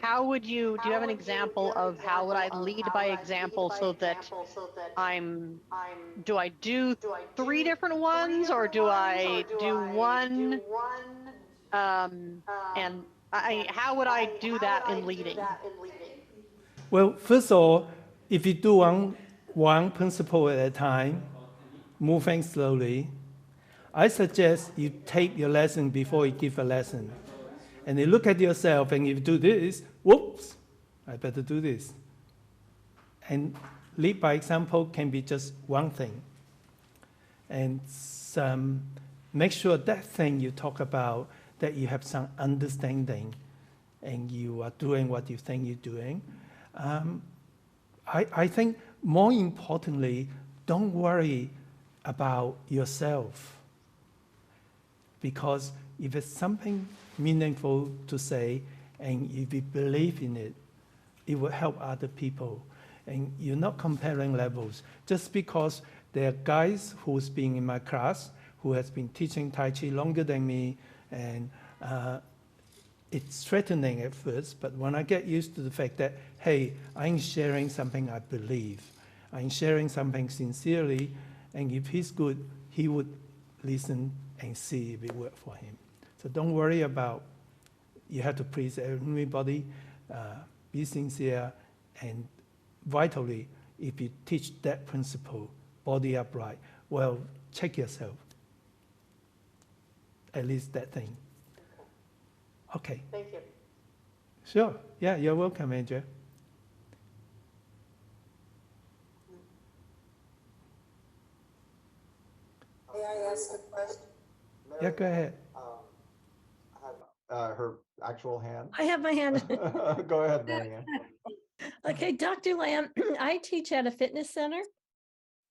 how would you, do you have an example of how would I lead by example so that do I do 3 different ones, or do I do one? And how would I do that in leading? Well, first of all, if you do one principle at a time, moving slowly, I suggest you take your lesson before you give a lesson. And you look at yourself, and if you do this, whoops, I better do this. And lead by example can be just one thing. And make sure that thing you talk about, that you have some understanding, and you are doing what you think you're doing. I think more importantly, don't worry about yourself. Because if it's something meaningful to say, and if you believe in it, it will help other people. And you're not comparing levels. Just because there are guys who's been in my class who has been teaching Tai Chi longer than me, and it's threatening at first, but when I get used to the fact that, hey, I'm sharing something I believe, I'm sharing something sincerely, and if he's good, he would listen and see if it worked for him. So don't worry about, you have to please everybody, be sincere, and vitally, if you teach that principle, body upright, well, check yourself. At least that thing. Okay. Thank you. Sure. Yeah, you're welcome, Andrea. May I ask a question? Yeah, go ahead. I have her actual hand. I have my hand. Go ahead, Marianne. Okay, Dr. Lamb, I teach at a fitness center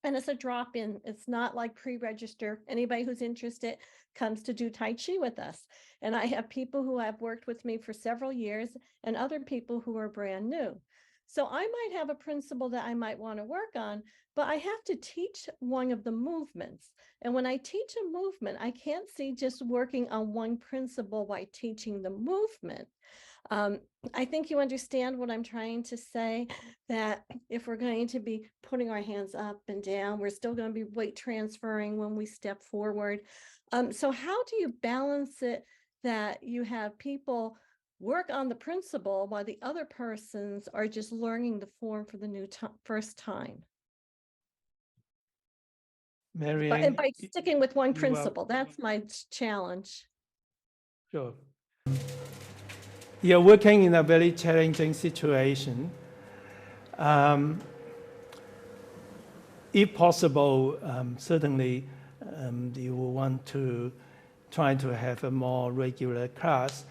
and it's a drop-in. It's not like pre-register. Anybody who's interested comes to do Tai Chi with us. And I have people who have worked with me for several years and other people who are brand new. So I might have a principle that I might want to work on, but I have to teach one of the movements. And when I teach a movement, I can't see just working on one principle while teaching the movement. I think you understand what I'm trying to say, that if we're going to be putting our hands up and down, we're still going to be weight transferring when we step forward. So how do you balance it that you have people work on the principle while the other persons are just learning the form for the first time? Marianne, And by sticking with one you are- principle, that's my challenge. Sure. You're working in a very challenging situation. If possible, certainly you will want to try to have a more regular class.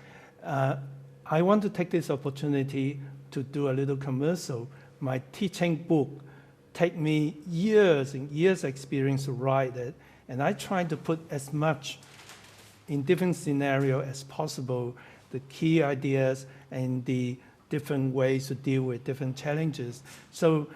I want to take this opportunity to do a little commercial. My teaching book take me years and years experience to write it, and I try to put as much in different scenario as possible, the key ideas and the different ways to deal with different challenges. So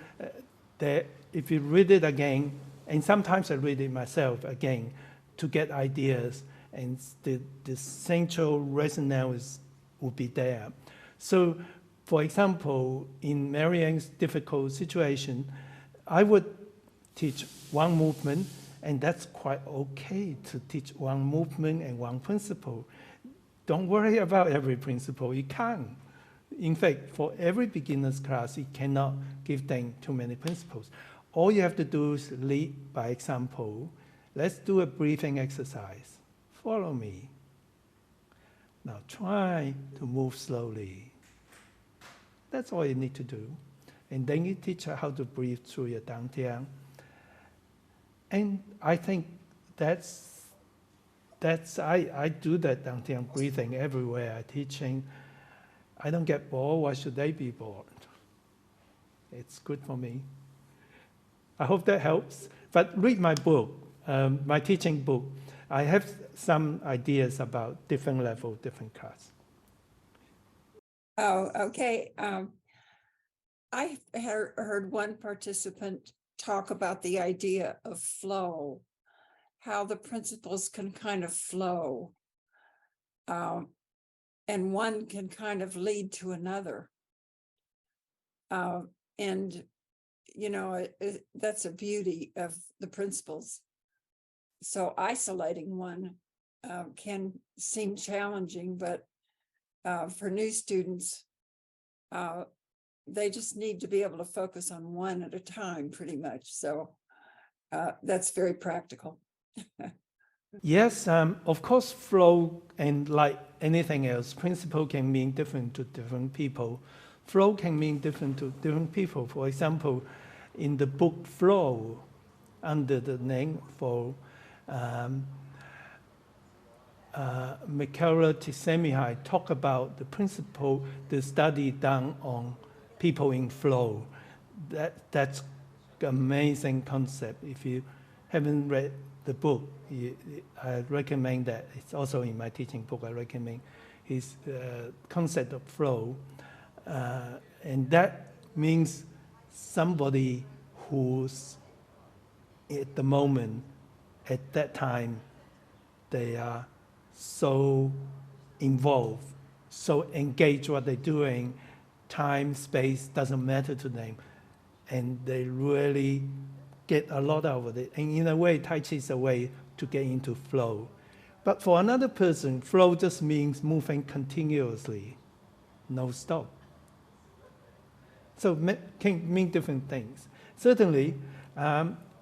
that if you read it again, and sometimes I read it myself again, to get ideas, and the central resonance will be there. So, for example, in Marianne's difficult situation, I would teach one movement, and that's quite okay to teach one movement and one principle. Don't worry about every principle, you can't. In fact, for every beginner's class, you cannot give them too many principles. All you have to do is lead by example. Let's do a breathing exercise. Follow me. Now try to move slowly. That's all you need to do. And then you teach her how to breathe through your dantian. And I think I do that dantian breathing everywhere I teaching. I don't get bored. Why should they be bored? It's good for me. I hope that helps. But read my book, my teaching book. I have some ideas about different level, different class. Oh, okay. I heard one participant talk about the idea of flow, how the principles can kind of flow, and one can kind of lead to another. And, you know, that's a beauty of the principles. So isolating one can seem challenging, but for new students, they just need to be able to focus on one at a time, pretty much. So that's very practical. Yes, of course, flow and like anything else, principle can mean different to different people. Flow can mean different to different people. For example, in the book Flow, under the name for Michaela TCHI talk about the principle, the study done on people in flow. That's an amazing concept. If you haven't read the book, I recommend that. It's also in my teaching book. I recommend his concept of flow. And that means somebody who's at the moment, at that time, they are so involved, so engaged what they're doing. Time, space doesn't matter to them. And they really get a lot out of it. And in a way, Tai Chi is a way to get into flow. But for another person, flow just means moving continuously, no stop. So can mean different things. Certainly,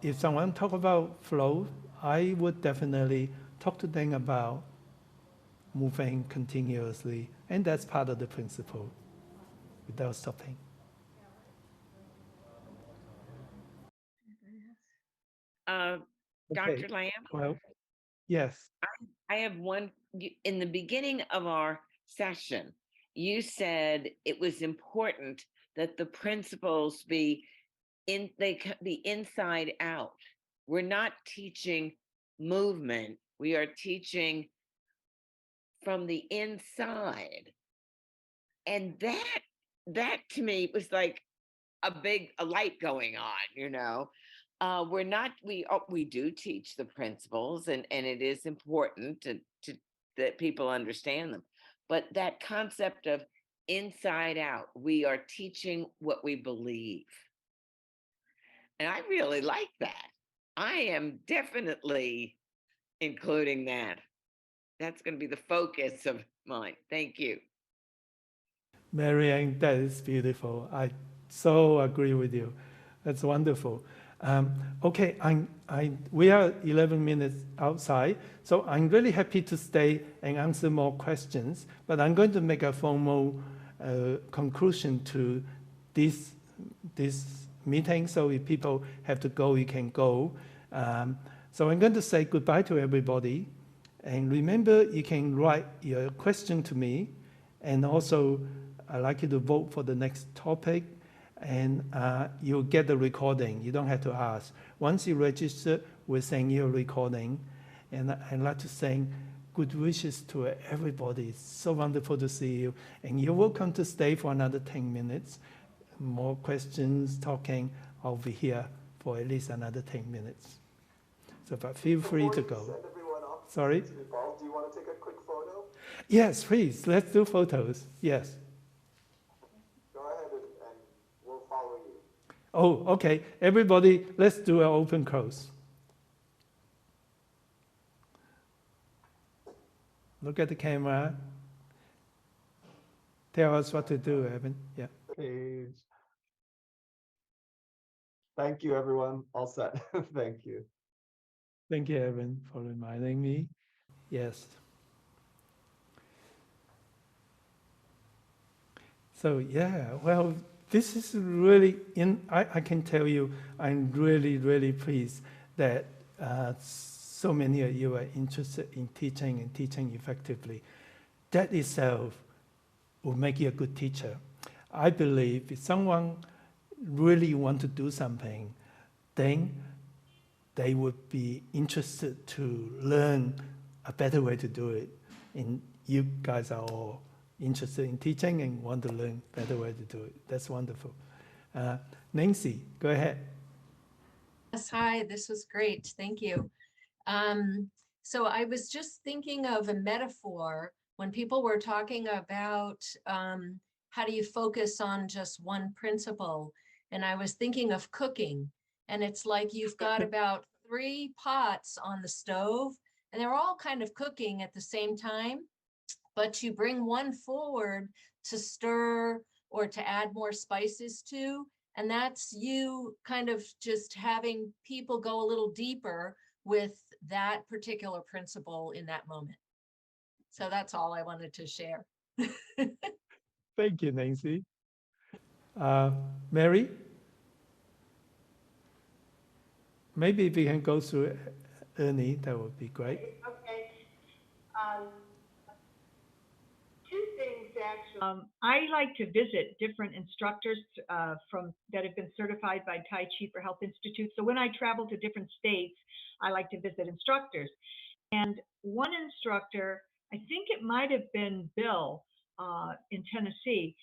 if someone talk about flow, I would definitely talk to them about moving continuously, and that's part of the principle, without stopping. Okay. Dr. Lamb? Well, yes. I have one. In the beginning of our session, you said it was important that the principles be inside out. We're not teaching movement. We are teaching from the inside. And that to me was like a light going on. We're not, we do teach the principles, and it is important to that people understand them. But that concept of inside out, we are teaching what we believe. And I really like that. I am definitely including that. That's going to be the focus of mine. Thank you. Marianne, that is beautiful. I so agree with you. That's wonderful. Okay, we are 11 minutes outside, so I'm really happy to stay and answer more questions, but I'm going to make a formal conclusion to this meeting, so if people have to go, you can go. So I'm going to say goodbye to everybody, and remember, you can write your question to me, and also I'd like you to vote for the next topic, and you'll get the recording. You don't have to ask. Once you register, we'll send you a recording. And I'd like to send good wishes to everybody. It's so wonderful to see you. And you're welcome to stay for another 10 minutes. More questions, talking. I'll be here for at least another 10 minutes. So, but feel free to go. Send everyone off. Sorry? Do you want to take a quick photo? Yes, please. Let's do photos. Yes. Go ahead and we'll follow you. Oh, okay. Everybody, let's do an open close. Look at the camera. Tell us what to do, Evan. Yeah. Page. Thank you, everyone. All set. Thank you. Thank you, Evan, for reminding me. Yes. So yeah, well, this is really, I can tell you, I'm really, really pleased that so many of you are interested in teaching and teaching effectively. That itself will make you a good teacher. I believe if someone really want to do something, then they would be interested to learn a better way to do it. And you guys are all interested in teaching and want to learn a better way to do it. That's wonderful. Nancy, go ahead. Yes, hi, this was great. Thank you. So I was just thinking of a metaphor when people were talking about how do you focus on just one principle? And I was thinking of cooking. And it's like you've got about 3 pots on the stove, and they're all kind of cooking at the same time, but you bring one forward to stir or to add more spices to, and that's you kind of just having people go a little deeper with that particular principle in that moment. So that's all I wanted to share. Thank you, Nancy. Mary? Maybe if we can go through Ernie, that would be great. Okay. Two things actually. I like to visit different instructors that have been certified by Tai Chi for Health Institute. So when I travel to different states, I like to visit instructors. And one instructor, I think it might have been Bill in Tennessee.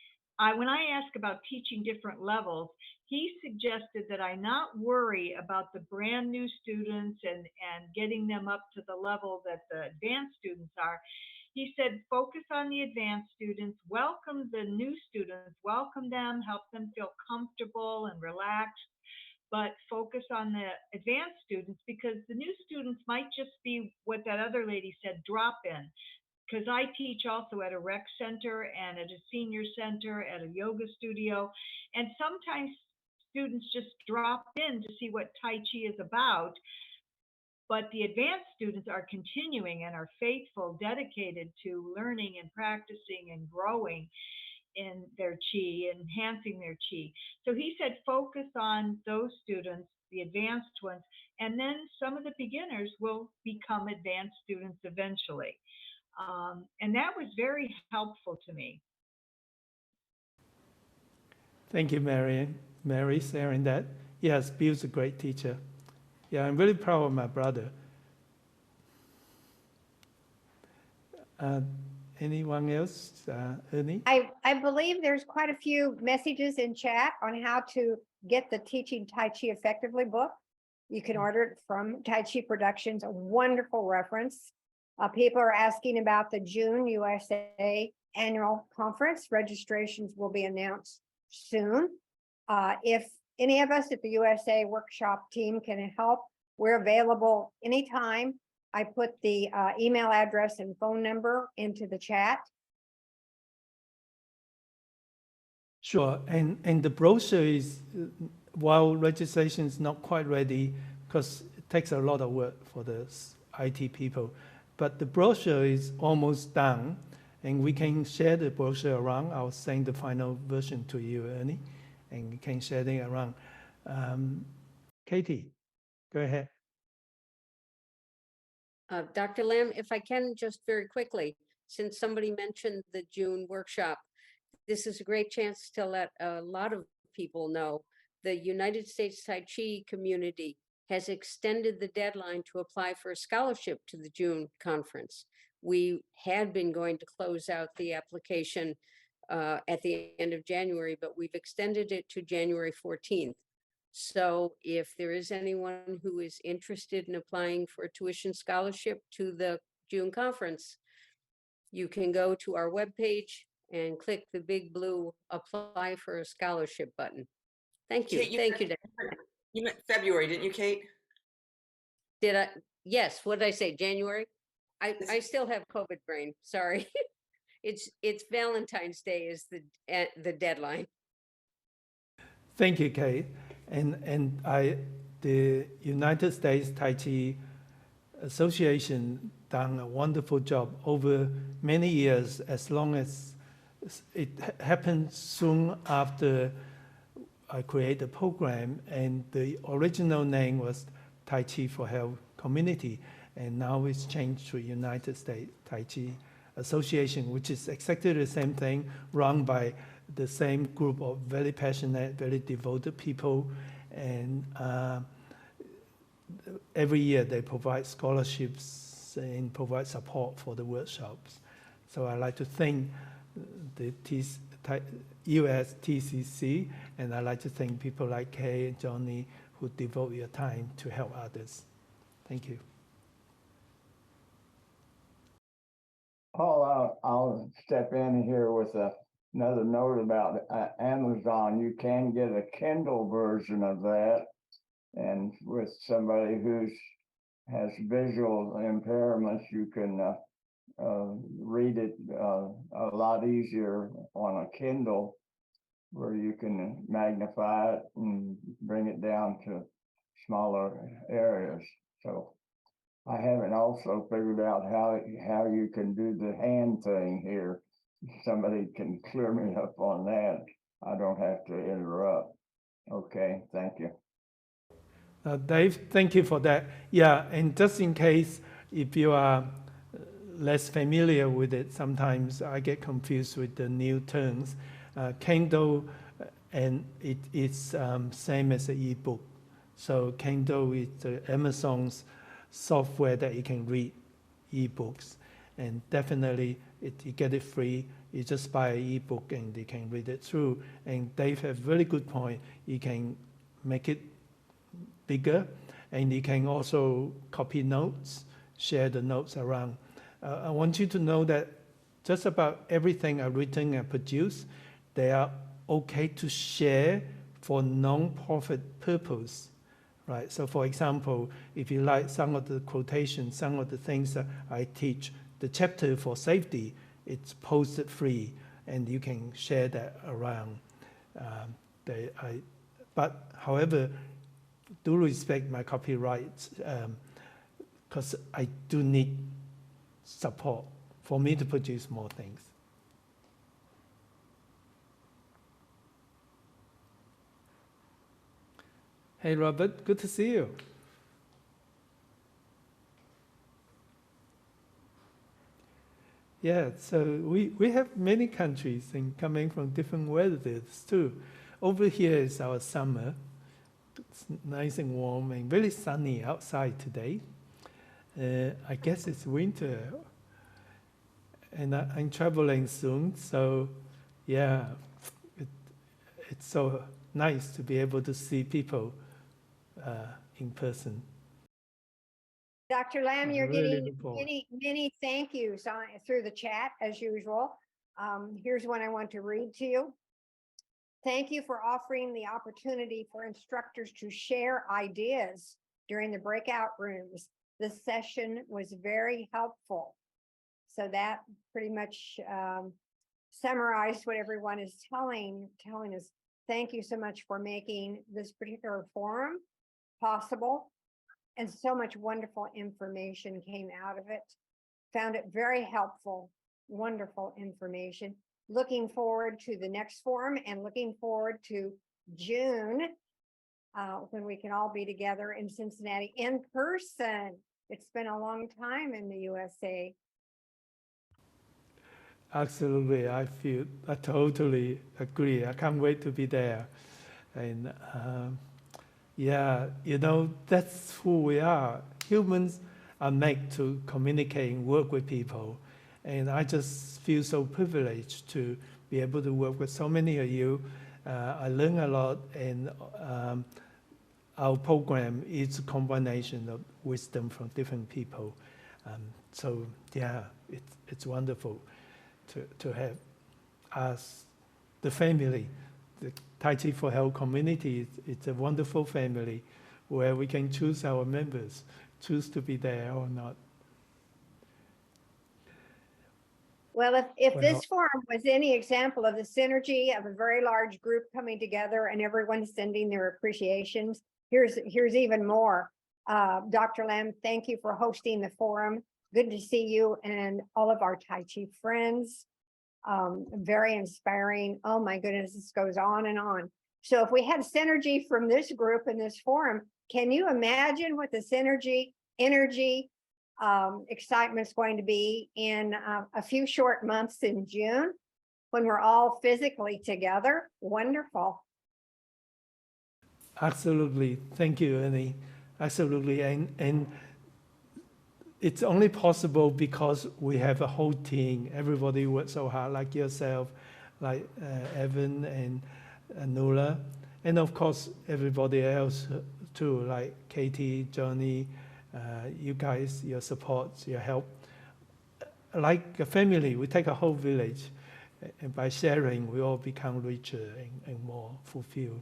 When I ask about teaching different levels, he suggested that I not worry about the brand new students and getting them up to the level that the advanced students are. He said, focus on the advanced students, welcome the new students, welcome them, help them feel comfortable and relaxed, but focus on the advanced students because the new students might just be what that other lady said, drop in. Because I teach also at a rec center and at a senior center, at a yoga studio, and sometimes students just drop in to see what Tai Chi is about, but the advanced students are continuing and are faithful, dedicated to learning and practicing and growing in their Chi, enhancing their Chi. So he said, focus on those students, the advanced ones, and then some of the beginners will become advanced students eventually. And that was very helpful to me. Thank you, Mary, sharing that. Yes, Bill's a great teacher. Yeah, I'm really proud of my brother. Anyone else? Ernie? I believe there's quite a few messages in chat on how to get the Teaching Tai Chi Effectively book. You can order it from Tai Chi Productions, a wonderful reference. People are asking about the June USA annual conference. Registrations will be announced soon. If any of us at the USA workshop team can help, we're available anytime. I put the email address and phone number into the chat. Sure, and the brochure is, while registration is not quite ready, because it takes a lot of work for the IT people, but the brochure is almost done, and we can share the brochure around. I'll send the final version to you, Ernie, and you can share it around. Katie, go ahead. Dr. Lam, if I can just very quickly, since somebody mentioned the June workshop, this is a great chance to let a lot of people know the United States Tai Chi community has extended the deadline to apply for a scholarship to the June conference. We had been going to close out the application at the end of January, but we've extended it to January 14th. So if there is anyone who is interested in applying for a tuition scholarship to the June conference, you can go to our webpage and click the big blue apply for a scholarship button. Thank you. Kate, Thank you. You meant February, didn't you, Kate? Did I? Yes. What did I say? January? I still have COVID brain. Sorry. It's Valentine's Day is the deadline. Thank you, Kate. And the United States Tai Chi Association done a wonderful job over many years, as long as it happened soon after I created the program, and the original name was Tai Chi for Health Community, and now it's changed to United States Tai Chi Association, which is exactly the same thing, run by the same group of very passionate, very devoted people, and every year they provide scholarships and provide support for the workshops. So I'd like to thank the US TCC, and I'd like to thank people like Kay and Johnny who devote your time to help others. Thank you. I'll step in here with another note about Amazon. You can get a Kindle version of that, and with somebody who has visual impairments, you can read it a lot easier on a Kindle, where you can magnify it and bring it down to smaller areas. So I haven't also figured out how you can do the hand thing here. Somebody can clear me up on that. I don't have to interrupt. Okay, thank you. Dave, thank you for that. Yeah, and just in case, if you are less familiar with it, sometimes I get confused with the new terms. Kindle, and it's same as an ebook. So Kindle is Amazon's software that you can read ebooks, and definitely you get it free. You just buy an ebook and they can read it through. And Dave has a very good point. You can make it bigger, and you can also copy notes, share the notes around. I want you to know that just about everything I've written and produced, they are okay to share for non-profit purpose, right? So for example, if you like some of the quotations, some of the things that I teach, the chapter for safety, it's posted free, and you can share that around. But however, do respect my copyright, because I do need support for me to produce more things. Hey Robert, good to see you. Yeah, so we have many countries and coming from different weathers too. Over here is our summer. It's nice and warm and very sunny outside today. I guess it's winter, and I'm traveling soon, so yeah, it's so nice to be able to see people in person. Dr. Lam, you're really getting many thank yous through the chat as usual. Here's one I want to read to you. Thank you for offering the opportunity for instructors to share ideas during the breakout rooms. The session was very helpful. So that pretty much summarized what everyone is telling us. Thank you so much for making this particular forum possible. And so much wonderful information came out of it. Found it very helpful, wonderful information. Looking forward to the next forum and looking forward to June when we can all be together in Cincinnati in person. It's been a long time in the USA. Absolutely, I totally agree. I can't wait to be there. And yeah, you know, that's who we are. Humans are made to communicate and work with people. And I just feel so privileged to be able to work with so many of you. I learn a lot, and our program is a combination of wisdom from different people. So yeah, it's wonderful to have us, the family, the Tai Chi for Health community. It's a wonderful family where we can choose our members, choose to be there or not. Well, if this forum was any example of the synergy of a very large group coming together and everyone sending their appreciations, here's even more. Dr. Lam, thank you for hosting the forum. Good to see you and all of our Tai Chi friends. Very inspiring. Oh my goodness, this goes on and on. So if we had synergy from this group and this forum, can you imagine what the synergy, energy, excitement's going to be in a few short months in June when we're all physically together? Wonderful. Absolutely. Thank you, Annie. Absolutely. And it's only possible because we have a whole team. Everybody works so hard, like yourself, like Evan and Nula. And of course, everybody else too, like Katie, Johnny, you guys, your support, your help. Like a family, we take a whole village. And by sharing, we all become richer and more fulfilled.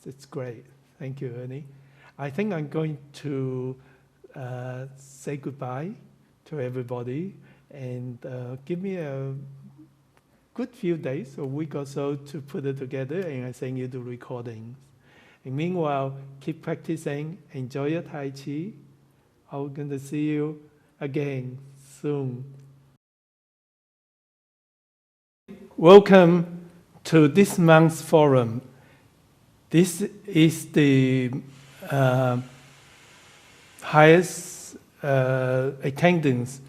It's great. Thank you, Ernie. I think I'm going to say goodbye to everybody and give me a good few days, a week or so, to put it together, and I send you the recordings. And meanwhile, keep practicing, enjoy your Tai Chi. I'm going to see you again soon. Welcome to this month's forum. This is the highest attendance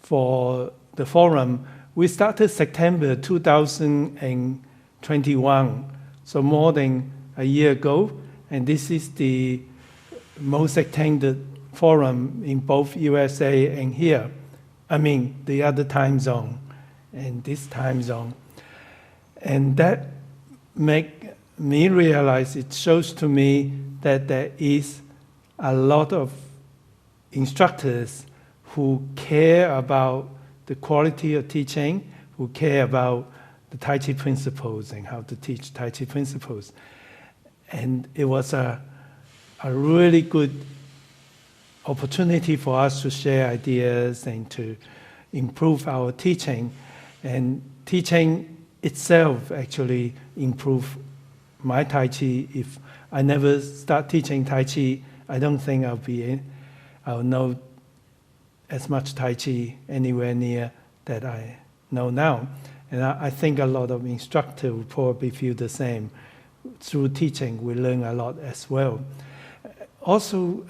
for the forum. We started September 2021, so more than a year ago, and this is the most attended forum in both USA and here. I mean, the other time zone and this time zone. And that make me realize, it shows to me that there is a lot of instructors who care about the quality of teaching, who care about the Tai Chi principles and how to teach Tai Chi principles. And it was a really good opportunity for us to share ideas and to improve our teaching. And teaching itself actually improved my Tai Chi. If I never start teaching Tai Chi, I don't think I'll know as much Tai Chi anywhere near that I know now. And I think a lot of instructors will probably feel the same. Through teaching, we learn a lot as well. Also,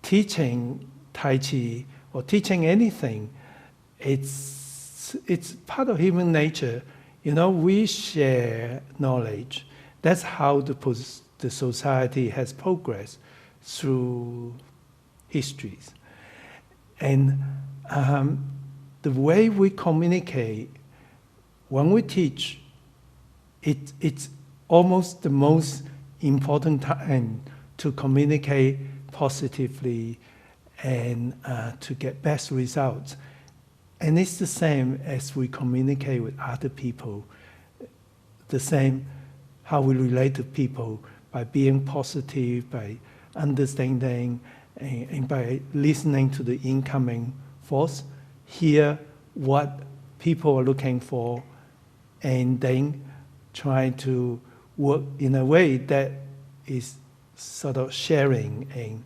teaching Tai Chi or teaching anything, it's part of human nature. You know, we share knowledge. That's how the society has progressed through histories. And the way we communicate, when we teach, it's almost the most important time to communicate positively and to get best results. And it's the same as we communicate with other people. The same how we relate to people, by being positive, by understanding, and by listening to the incoming force, hear what people are looking for, and then try to work in a way that is sort of sharing and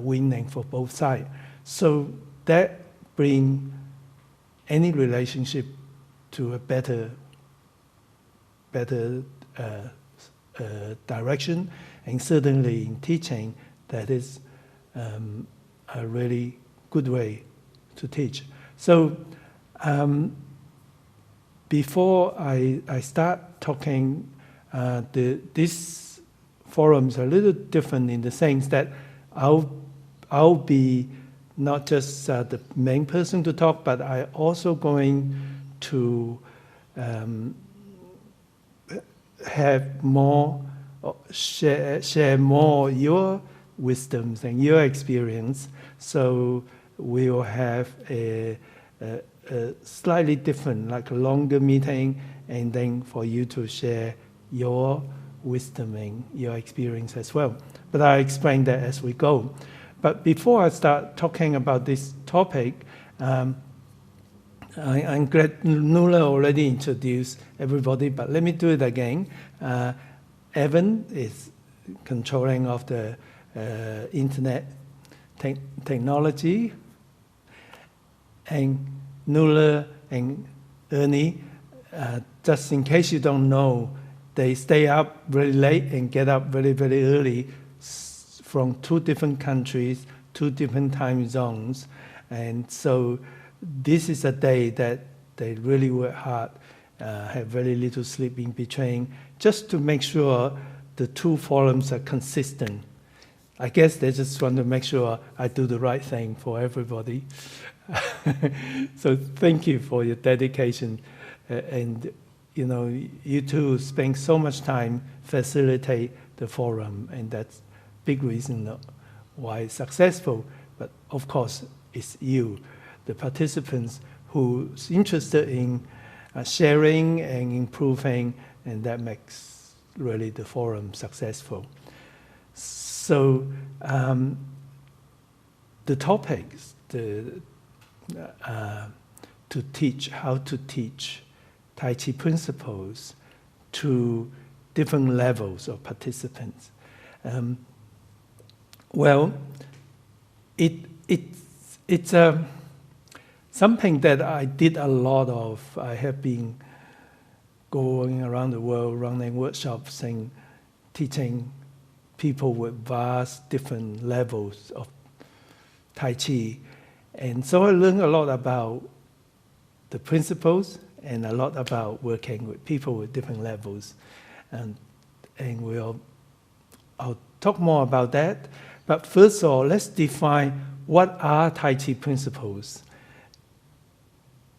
winning for both sides. So that brings any relationship to a better direction, and certainly in teaching, that is a really good way to teach. So before I start talking, this forum is a little different in the sense that I'll be not just the main person to talk, but I also going to have more, share more your wisdoms and your experience. So we will have a slightly different, like a longer meeting, and then for you to share your wisdom and your experience as well. But I'll explain that as we go. But before I start talking about this topic, I'm glad Nuala already introduced everybody, but let me do it again. Evan is controlling of the internet technology, and Nuala and Ernie, just in case you don't know, they stay up very late and get up very, very early from 2 different countries, 2 different time zones. And so this is a day that they really work hard, have very little sleep in between, just to make sure the 2 forums are consistent. I guess they just want to make sure I do the right thing for everybody. So thank you for your dedication. And you know, you two spend so much time facilitate the forum, and that's big reason why it's successful. But of course, it's you, the participants, who's interested in sharing and improving, and that makes really the forum successful. So the topics, to teach, how to teach Tai Chi principles to different levels of participants. Well, it's something that I did a lot of. I have been going around the world running workshops and teaching people with vast different levels of Tai Chi. And so I learned a lot about the principles and a lot about working with people with different levels. And I'll talk more about that. But first of all, let's define what are Tai Chi principles.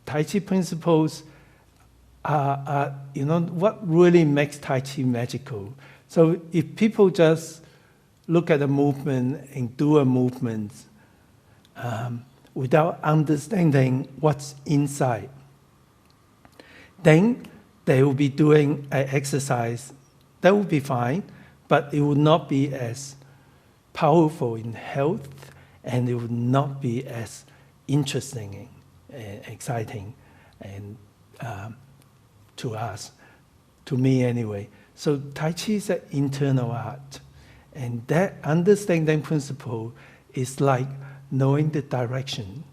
Tai Chi principles are, what really makes Tai Chi magical. So if people just look at a movement and do a movement without understanding what's inside, then they will be doing an exercise that will be fine, but it will not be as powerful in health, and it will not be as interesting and exciting and to us, to me anyway. So Tai Chi is an internal art, and that understanding principle is like knowing the direction.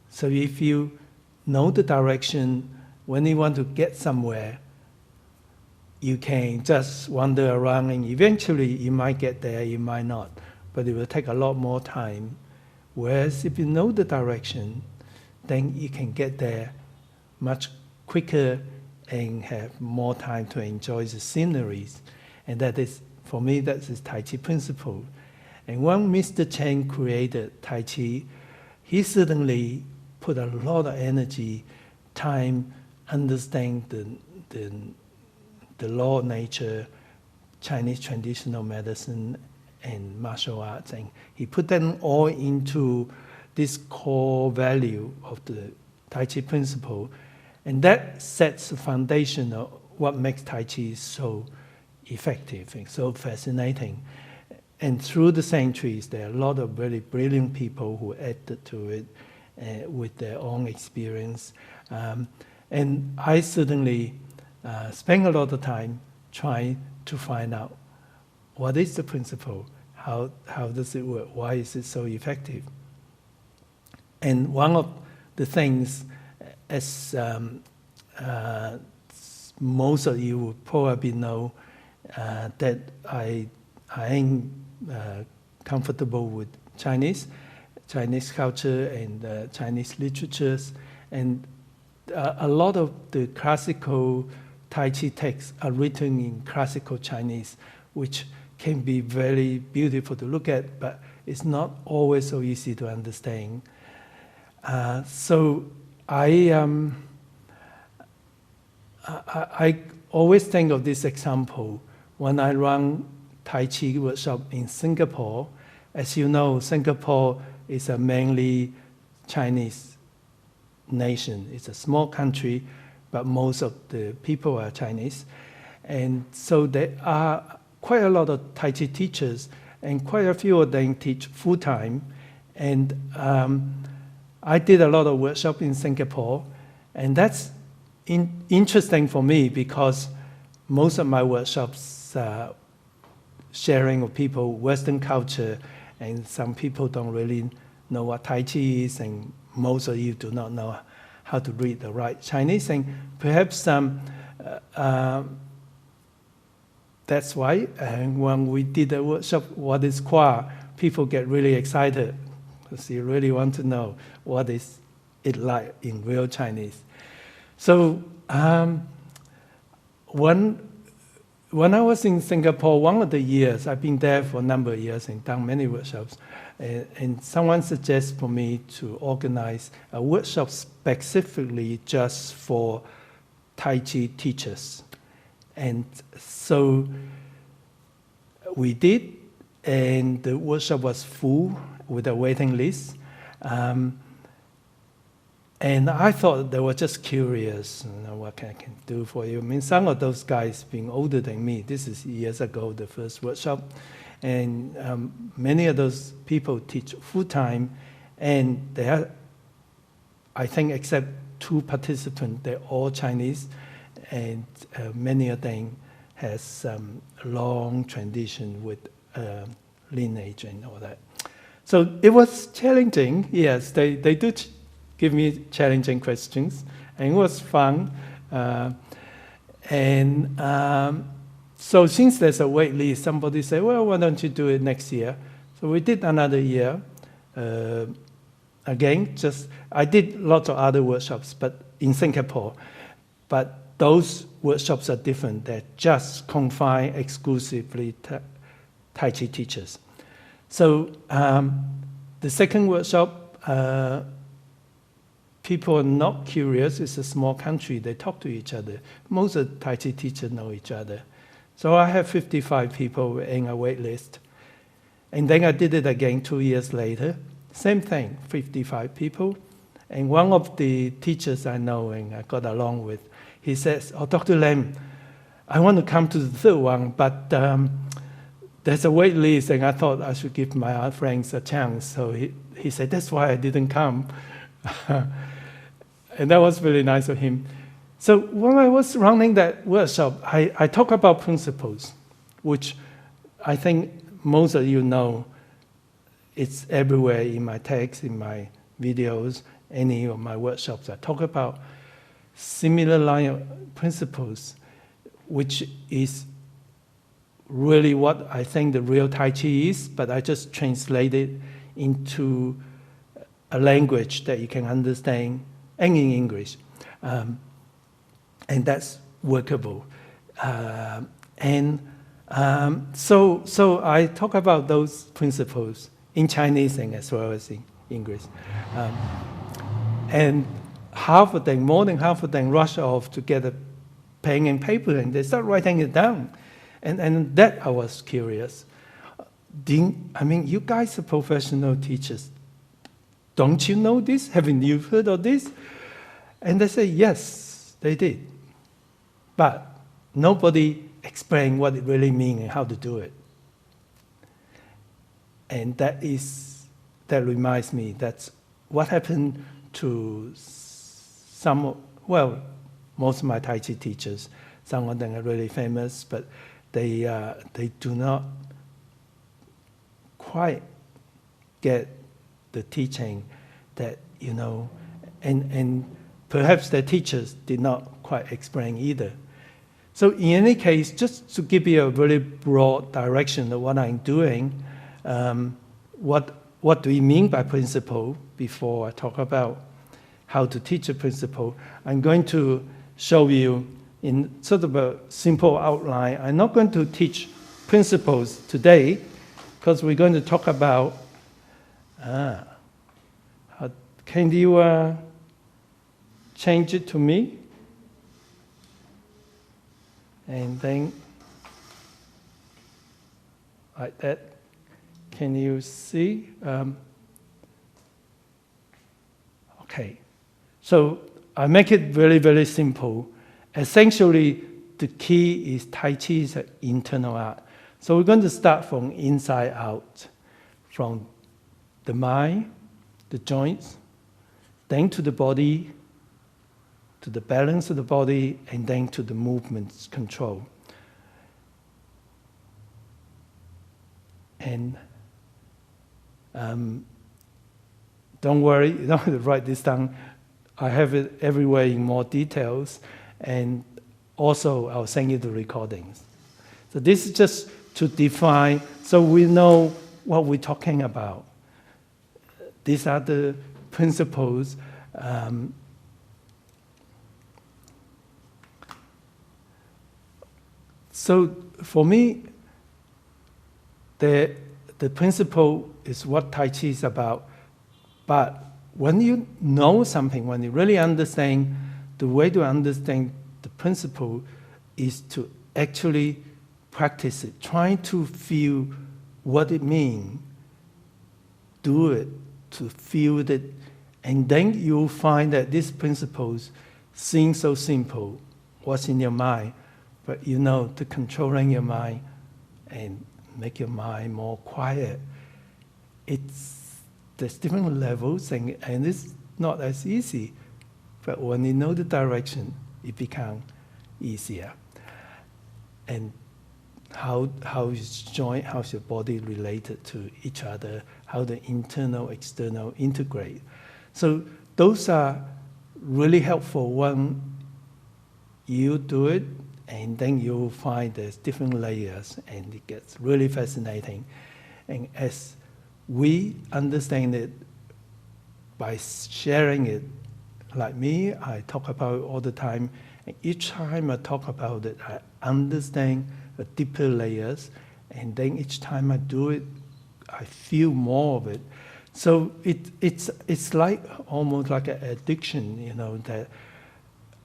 So if you know the direction, when you want to get somewhere, you can just wander around, and eventually you might get there, you might not, but it will take a lot more time. Whereas if you know the direction, then you can get there much quicker and have more time to enjoy the sceneries. And that is, for me, that's the Tai Chi principle. And when Mr. Chen created Tai Chi, he certainly put a lot of energy, time, understand the law of nature, Chinese traditional medicine, and martial arts. And he put them all into this core value of the Tai Chi principle. And that sets the foundation of what makes Tai Chi so effective and so fascinating. And through the centuries, there are a lot of very brilliant people who added to it with their own experience. And I certainly spend a lot of time trying to find out what is the principle, how does it work, why is it so effective. And one of the things, as most of you would probably know, that I am comfortable with Chinese culture and Chinese literatures, and a lot of the classical Tai Chi texts are written in classical Chinese, which can be very beautiful to look at, but it's not always so easy to understand. So I always think of this example when I run Tai Chi workshop in Singapore. As you know, Singapore is a mainly Chinese nation. It's a small country, but most of the people are Chinese. And so there are quite a lot of Tai Chi teachers, and quite a few of them teach full-time. And I did a lot of workshops in Singapore, and that's interesting for me because most of my workshops are sharing with people Western culture, and some people don't really know what Tai Chi is, and most of you do not know how to read the right Chinese, and perhaps that's why when we did a workshop, what is Kwa, people get really excited because you really want to know what is it like in real Chinese. So when I was in Singapore, one of the years, I've been there for a number of years and done many workshops, and someone suggested for me to organize a workshop specifically just for Tai Chi teachers. And so we did, and the workshop was full with a waiting list. And I thought they were just curious, what I can do for you. I mean, some of those guys being older than me, this is years ago, the first workshop. And many of those people teach full-time, and they are, I think, except 2 participants, they're all Chinese, and many of them has long tradition with lineage and all that. So it was challenging, yes, they do give me challenging questions, and it was fun. So since there's a wait list, somebody said, well, why don't you do it next year? So we did another year. Again, I did lots of other workshops, but in Singapore. But those workshops are different. They're just confined exclusively to Tai Chi teachers. So the second workshop, people are not curious. It's a small country. They talk to each other. Most of the Tai Chi teachers know each other. So I have 55 people in a wait list. And then I did it again 2 years later. Same thing, 55 people. And one of the teachers I know and I got along with, he says, "Oh, Dr. Lam, I want to come to the third one, but there's a wait list, and I thought I should give my other friends a chance." So he said, "That's why I didn't come." And that was really nice of him. So when I was running that workshop, I talk about principles, which I think most of you know. It's everywhere in my texts, in my videos, any of my workshops. I talk about similar line of principles, which is really what I think the real Tai Chi is, but I just translate it into a language that you can understand, and in English. And that's workable. So I talk about those principles in Chinese and as well as in English. And half of them, more than half of them, rush off to get a pen and paper and they start writing it down. And that I was curious. You guys are professional teachers. Don't you know this? Haven't you heard of this? And they say, yes, they did. But nobody explained what it really means and how to do it. And that reminds me, that's what happened to most of my Tai Chi teachers. Some of them are really famous, but they do not quite get the teaching that, and perhaps their teachers did not quite explain either. So in any case, just to give you a very broad direction of what I'm doing, what do we mean by principle before I talk about how to teach a principle, I'm going to show you in sort of a simple outline. I'm not going to teach principles today because we're going to talk about, can you change it to me? And then, like that. Can you see? Okay. So I make it very, very simple. Essentially, the key is Tai Chi is an internal art. So we're going to start from inside out, from the mind, the joints, then to the body, to the balance of the body, and then to the movements control. And don't worry, you don't have to write this down. I have it everywhere in more details, and also I'll send you the recordings. So this is just to define, so we know what we're talking about. These are the principles. So for me, the principle is what Tai Chi is about. But when you know something, when you really understand, the way to understand the principle is to actually practice it, trying to feel what it means, do it, to feel it, and then you'll find that these principles seem so simple, what's in your mind, but to controlling your mind and make your mind more quiet. There's different levels, and it's not as easy. But when you know the direction, it becomes easier. And how is joint, how's your body related to each other, how the internal, external integrate. So those are really helpful when you do it, and then you'll find there's different layers, and it gets really fascinating. And as we understand it by sharing it, like me, I talk about it all the time, and each time I talk about it, I understand the deeper layers, and then each time I do it, I feel more of it. So it's like almost like an addiction, you know, that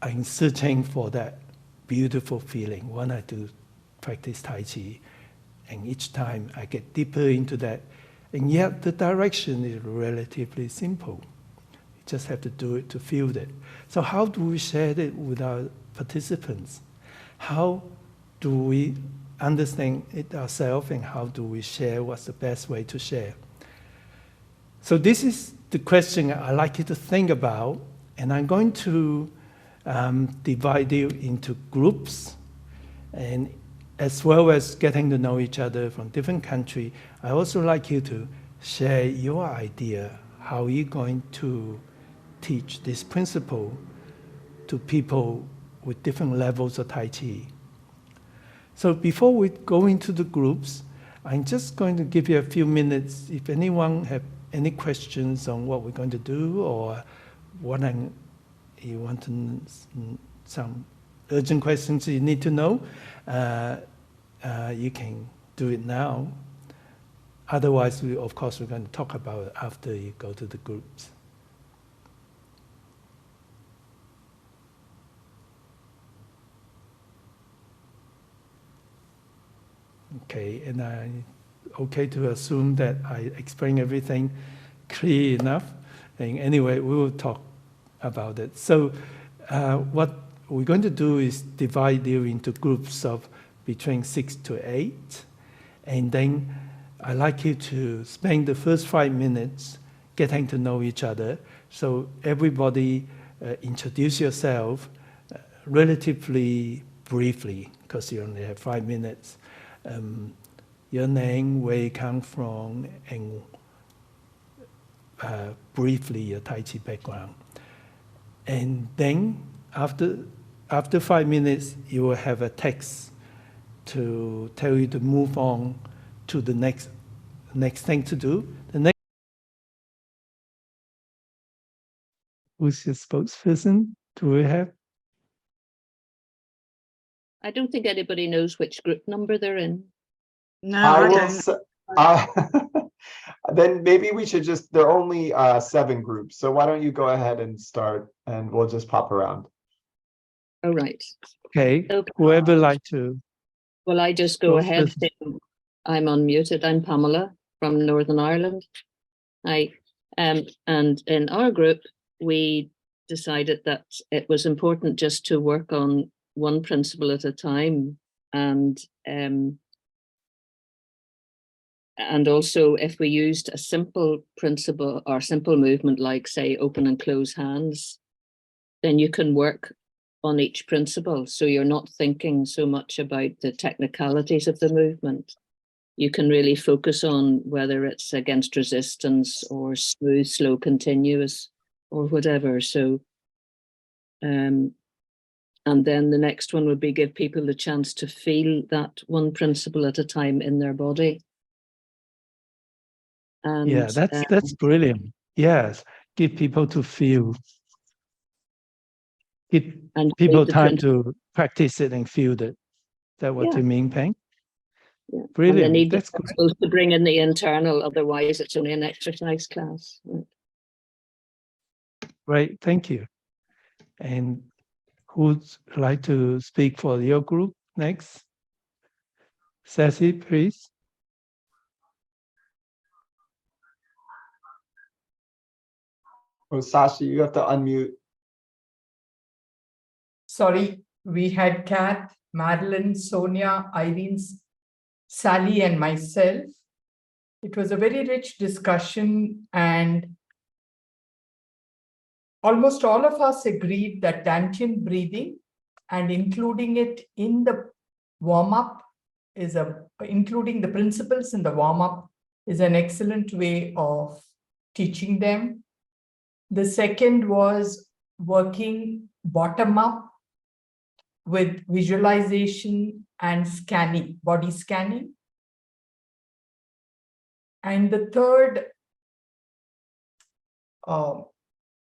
I'm searching for that beautiful feeling when I do practice Tai Chi. And each time I get deeper into that. And yet the direction is relatively simple. You just have to do it to feel it. So how do we share it with our participants? How do we understand it ourselves, and how do we share what's the best way to share? So this is the question I'd like you to think about, and I'm going to divide you into groups, and as well as getting to know each other from different countries, I also like you to share your idea, how you're going to teach this principle to people with different levels of Tai Chi. So before we go into the groups, I'm just going to give you a few minutes. If anyone have any questions on what we're going to do, or you want some urgent questions you need to know, you can do it now. Otherwise, of course, we're going to talk about it after you go to the groups. Okay, and okay to assume that I explain everything clear enough. And anyway, we will talk about it. So what we're going to do is divide you into groups of between 6 to 8. And then I'd like you to spend the first 5 minutes getting to know each other. So everybody introduce yourself relatively briefly, because you only have 5 minutes. Your name, where you come from, and briefly your Tai Chi background. And then after 5 minutes, you will have a text to tell you to move on to the next thing to do. The next, who's your spokesperson? Do we have? I don't think anybody knows which group number they're in. No, I will. Then maybe we should just, there are only 7 groups. So why don't you go ahead and start, and we'll just pop around. Oh, right. Okay. Whoever like to. Well, I just go ahead. I'm unmuted. I'm Pamela from Northern Ireland. And in our group, we decided that it was important just to work on one principle at a time, and also if we used a simple principle or simple movement, like say open and close hands, then you can work on each principle. So you're not thinking so much about the technicalities of the movement. You can really focus on whether it's against resistance or smooth, slow, continuous, or whatever. So, and then the next one would be give people the chance to feel that one principle at a time in their body. And, yeah, that's brilliant. Yes, give people to feel. Give people time to practice it and feel it. Is that what you mean, Peng? Yeah. Brilliant. And they need That's supposed to bring in the internal, otherwise it's only an exercise class. Right, thank you. And who'd like to speak for your group next? Sassy, please. Oh, Sashi, you have to unmute. Sorry, we had Kat, Madeline, Sonia, Irene, Sally, and myself. It was a very rich discussion, and almost all of us agreed that Dantian breathing and including it in the warm-up including the principles in the warm-up is an excellent way of teaching them. The second was working bottom-up with visualization and scanning, body scanning. And the third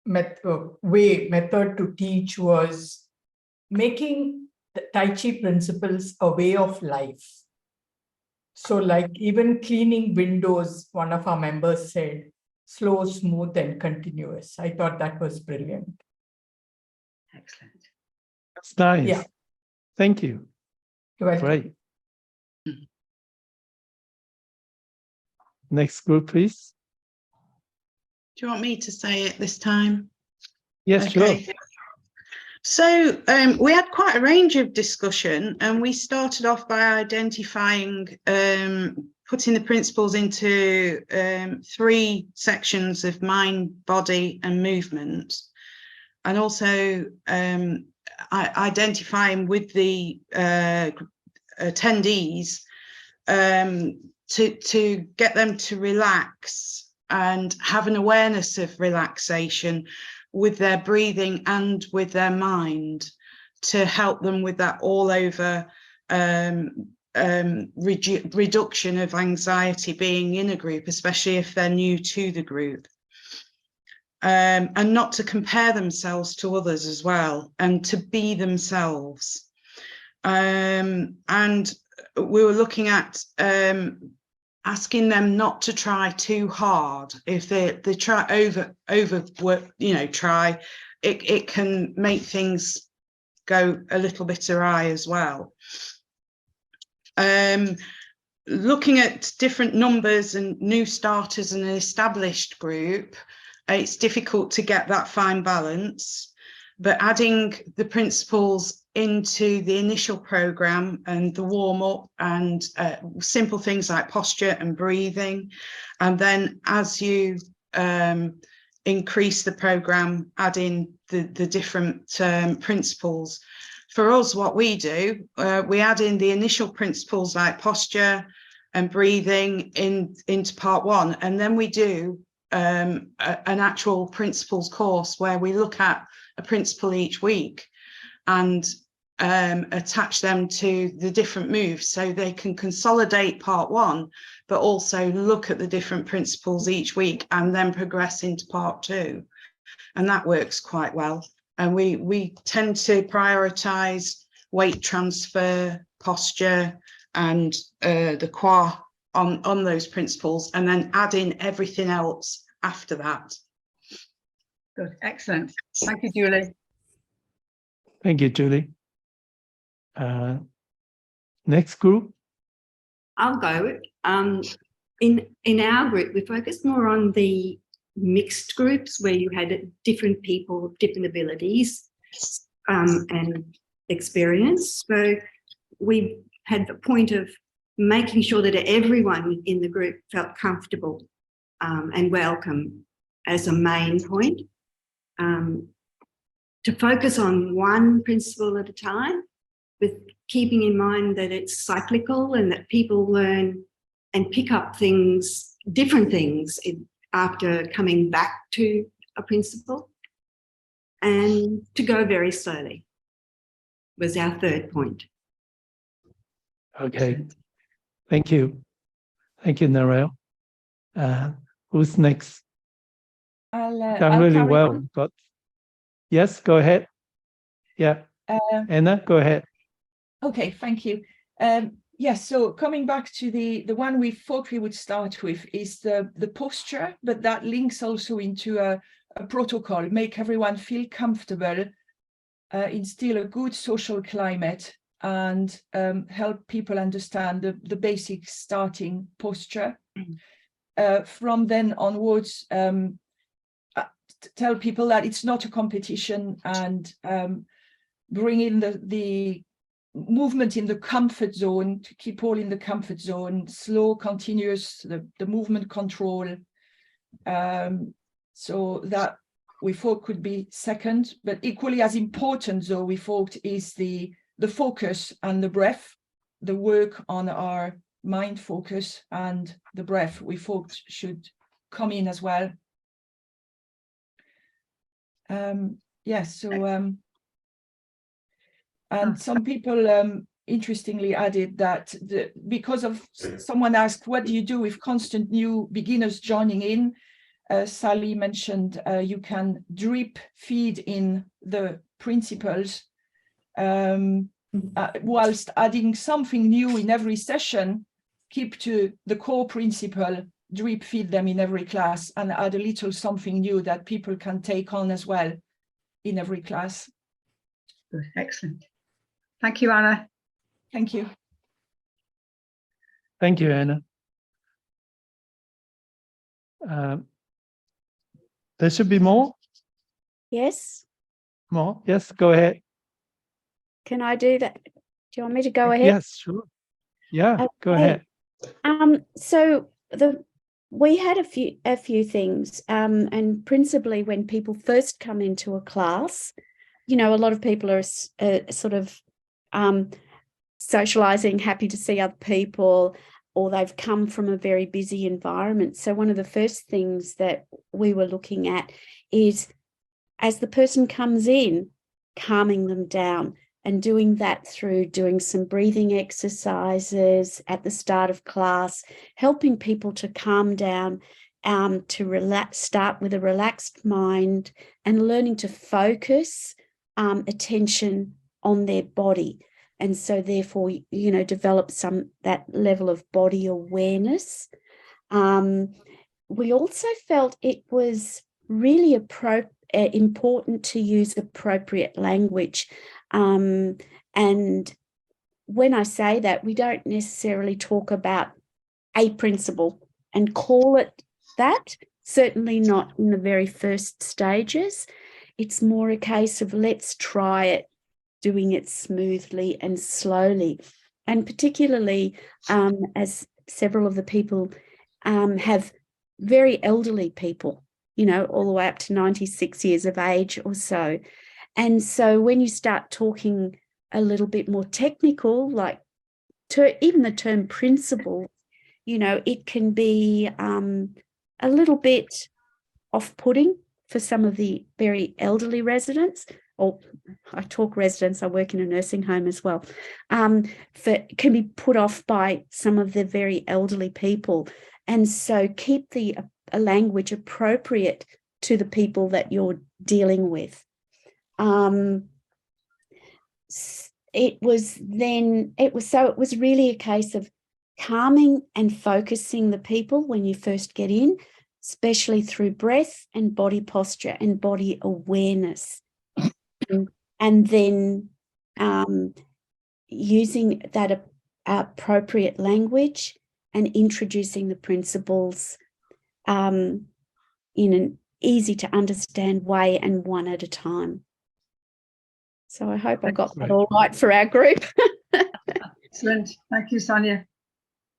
method to teach was making the Tai Chi principles a way of life. So like even cleaning windows, one of our members said, slow, smooth, and continuous. I thought that was brilliant. Excellent. That's nice. Yeah. Thank you. You're welcome. Great. Next group, please. Do you want me to say it this time? Yes, Okay. sure. So we had quite a range of discussion, and we started off by identifying, putting the principles into 3 sections of mind, body, and movement, and also identifying with the attendees to get them to relax and have an awareness of relaxation with their breathing and with their mind, to help them with that all over reduction of anxiety being in a group, especially if they're new to the group. And not to compare themselves to others as well, and to be themselves. And we were looking at asking them not to try too hard. If they try overwork, try, it can make things go a little bit awry as well. Looking at different numbers and new starters and an established group, it's difficult to get that fine balance, but adding the principles into the initial program and the warm-up and simple things like posture and breathing, and then as you increase the program, add in the different principles. For us, what we do, we add in the initial principles like posture and breathing into part 1, and then we do an actual principles course where we look at a principle each week and attach them to the different moves, so they can consolidate part 1, but also look at the different principles each week and then progress into part 2. And that works quite well. And we tend to prioritize weight transfer, posture, and the qua on those principles, and then add in everything else after that. Good, excellent. Thank you, Julie. Thank you, Julie. Next group. I'll go. In our group, we focused more on the mixed groups where you had different people, different abilities and experience. So we had the point of making sure that everyone in the group felt comfortable and welcome as a main point. To focus on one principle at a time, with keeping in mind that it's cyclical and that people learn and pick up things, different things after coming back to a principle, and to go very slowly was our 3rd point. Okay, thank you. Thank you, Narelle. Who's next? Done really well, but yes, go ahead. Yeah, Anna, go ahead. Okay, thank you. Yes, so coming back to the one we thought we would start with is the posture, but that links also into a protocol, make everyone feel comfortable, instill a good social climate, and help people understand the basic starting posture. From then onwards, tell people that it's not a competition, and bring in the movement in the comfort zone, to keep all in the comfort zone, slow, continuous, the movement control. So that we thought could be second, but equally as important, though, we thought is the focus and the breath, the work on our mind focus and the breath, we thought should come in as well. Yes, so and some people interestingly added that because of someone asked, what do you do with constant new beginners joining in? Sally mentioned you can drip feed in the principles whilst adding something new in every session. Keep to the core principle, drip feed them in every class and add a little something new that people can take on as well in every class. Good, excellent. Thank you, Anna. Thank you. Thank you, Anna. There should be more. Yes. More? Yes, go ahead. Can I do that? Do you want me to go ahead? Yes, sure. Yeah, go ahead. So we had a few things, and principally when people first come into a class, you know, a lot of people are sort of socializing, happy to see other people, or they've come from a very busy environment. So one of the first things that we were looking at is, as the person comes in, calming them down, and doing that through doing some breathing exercises at the start of class, helping people to calm down, to relax, start with a relaxed mind, and learning to focus attention on their body. And so therefore, you know, develop that level of body awareness. We also felt it was really important to use appropriate language. And when I say that, we don't necessarily talk about a principle and call it that, certainly not in the very first stages. It's more a case of let's try it, doing it smoothly and slowly. And particularly as several of the people have very elderly people, you know, all the way up to 96 years of age or so. And so when you start talking a little bit more technical, like even the term principle, you know, it can be a little bit off-putting for some of the very elderly residents, or I talk residents, I work in a nursing home as well, can be put off by some of the very elderly people. And so keep a language appropriate to the people that you're dealing with. It was really a case of calming and focusing the people when you first get in, especially through breath and body posture and body awareness. And then using that appropriate language and introducing the principles in an easy to understand way and one at a time. So I hope I got that all right for our group. Excellent. Thank you, Sonia.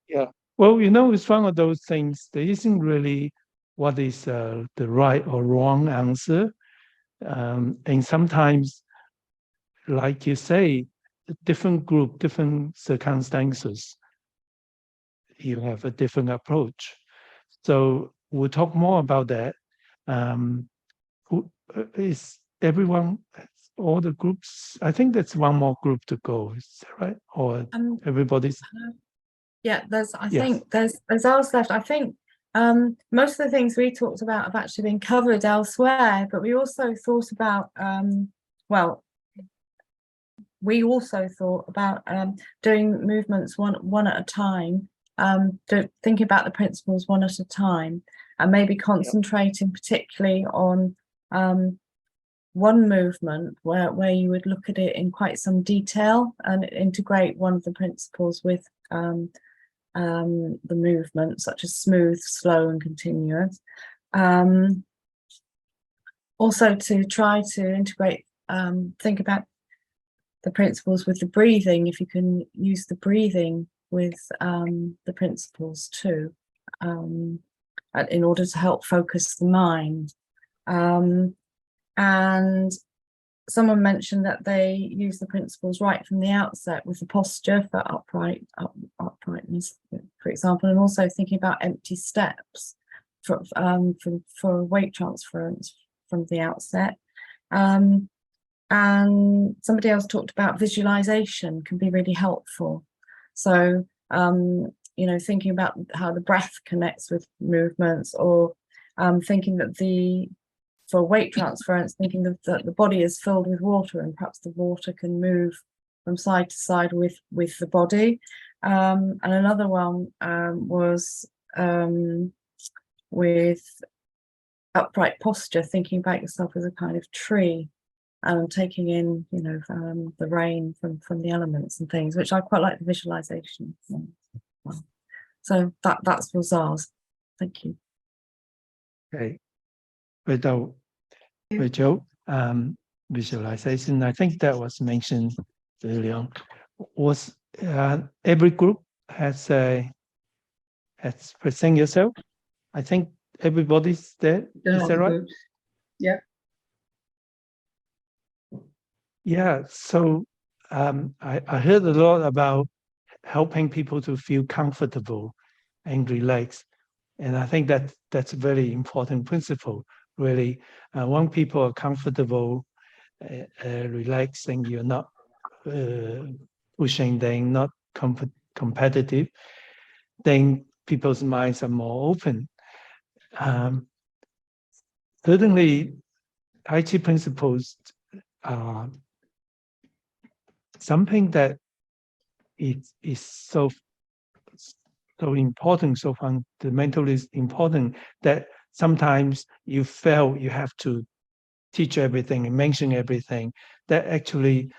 Yeah. Well, you know, it's one of those things. There isn't really what is the right or wrong answer. And sometimes, like you say, different group, different circumstances, you have a different approach. So we'll talk more about that. Is everyone, all the groups? I think that's one more group to go. Is that right? Or everybody's? Yeah, I think there's ours left. I think most of the things we talked about have actually been covered elsewhere, but we also thought about doing movements one at a time, thinking about the principles one at a time, and maybe concentrating particularly on one movement where you would look at it in quite some detail and integrate one of the principles with the movement, such as smooth, slow, and continuous. Also to try to integrate, think about the principles with the breathing, if you can use the breathing with the principles too, in order to help focus the mind. And someone mentioned that they use the principles right from the outset with the posture for uprightness, for example, and also thinking about empty steps for weight transference from the outset. And somebody else talked about visualization can be really helpful. So, you know, thinking about how the breath connects with movements, or thinking that for weight transference, thinking that the body is filled with water, and perhaps the water can move from side to side with the body. And another one was with upright posture, thinking about yourself as a kind of tree and taking in, you know, the rain from the elements and things, which I quite like the visualization. So that's was ours. Thank you. Okay. Without Rachel, visualization, I think that was mentioned earlier on. Was every group has present yourself? I think everybody's there. Is that right? Yeah. Yeah. So I heard a lot about helping people to feel comfortable and relaxed. And I think that's a very important principle, really. When people are comfortable, relaxing, you're not pushing them, not competitive, then people's minds are more open. Certainly, Tai Chi principles are something that is so important, so fundamentally important that sometimes you feel you have to teach everything and mention everything. That actually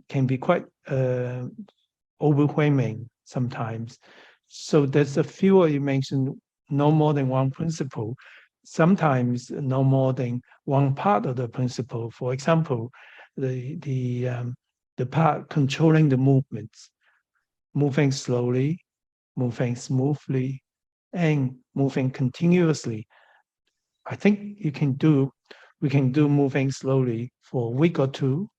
can be quite overwhelming sometimes. So there's a few you mentioned, no more than one principle. Sometimes no more than one part of the principle. For example, the part controlling the movements, moving slowly, moving smoothly, and moving continuously. I think we can do moving slowly for a week or two,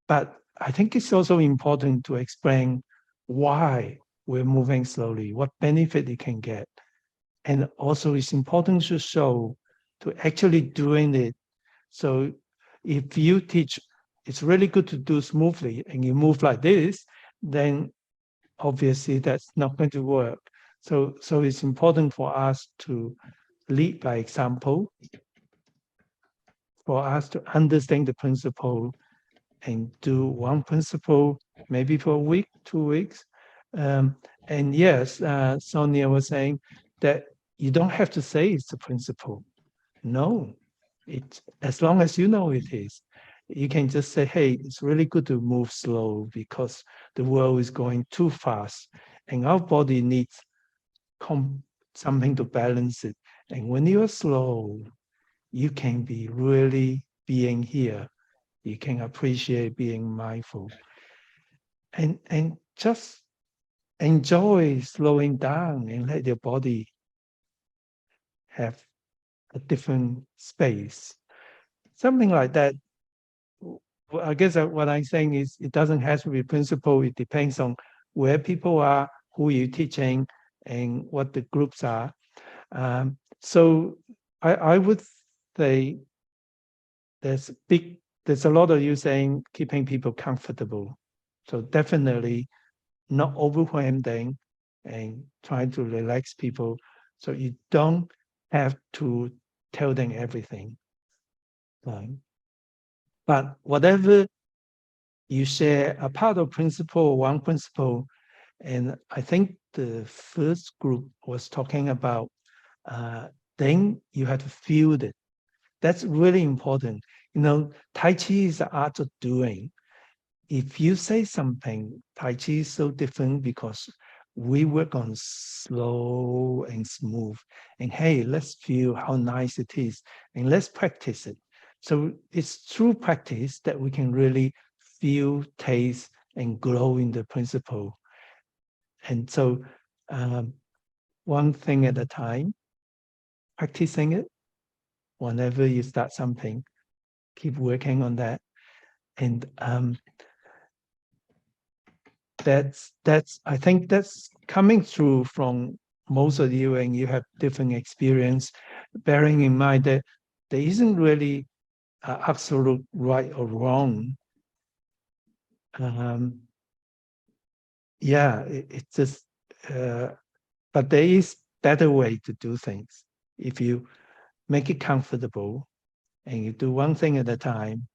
but I think it's also important to explain why we're moving slowly, what benefit it can get. And also it's important to show to actually doing it. So if you teach, it's really good to do smoothly and you move like this, then obviously that's not going to work. So it's important for us to lead by example, for us to understand the principle and do one principle, maybe for a week, 2 weeks. And yes, Sonia was saying that you don't have to say it's a principle. No, as long as you know it is. You can just say, hey, it's really good to move slow because the world is going too fast and our body needs something to balance it. And when you're slow, you can be really being here. You can appreciate being mindful. And just enjoy slowing down and let your body have a different space. Something like that. I guess what I'm saying is it doesn't have to be principle. It depends on where people are, who you're teaching, and what the groups are. So I would say there's a lot of you saying keeping people comfortable. So definitely not overwhelm them and trying to relax people. So you don't have to tell them everything. But whatever you share, a part of principle, one principle, and I think the first group was talking about, then you have to feel it. That's really important. You know, Tai Chi is the art of doing. If you say something, Tai Chi is so different because we work on slow and smooth. And hey, let's feel how nice it is and let's practice it. So it's through practice that we can really feel, taste, and grow in the principle. And so one thing at a time, practicing it. Whenever you start something, keep working on that. And I think that's coming through from most of you, and you have different experience, bearing in mind that there isn't really absolute right or wrong. Yeah, it's just, but there is better way to do things. If you make it comfortable and you do one thing at a time,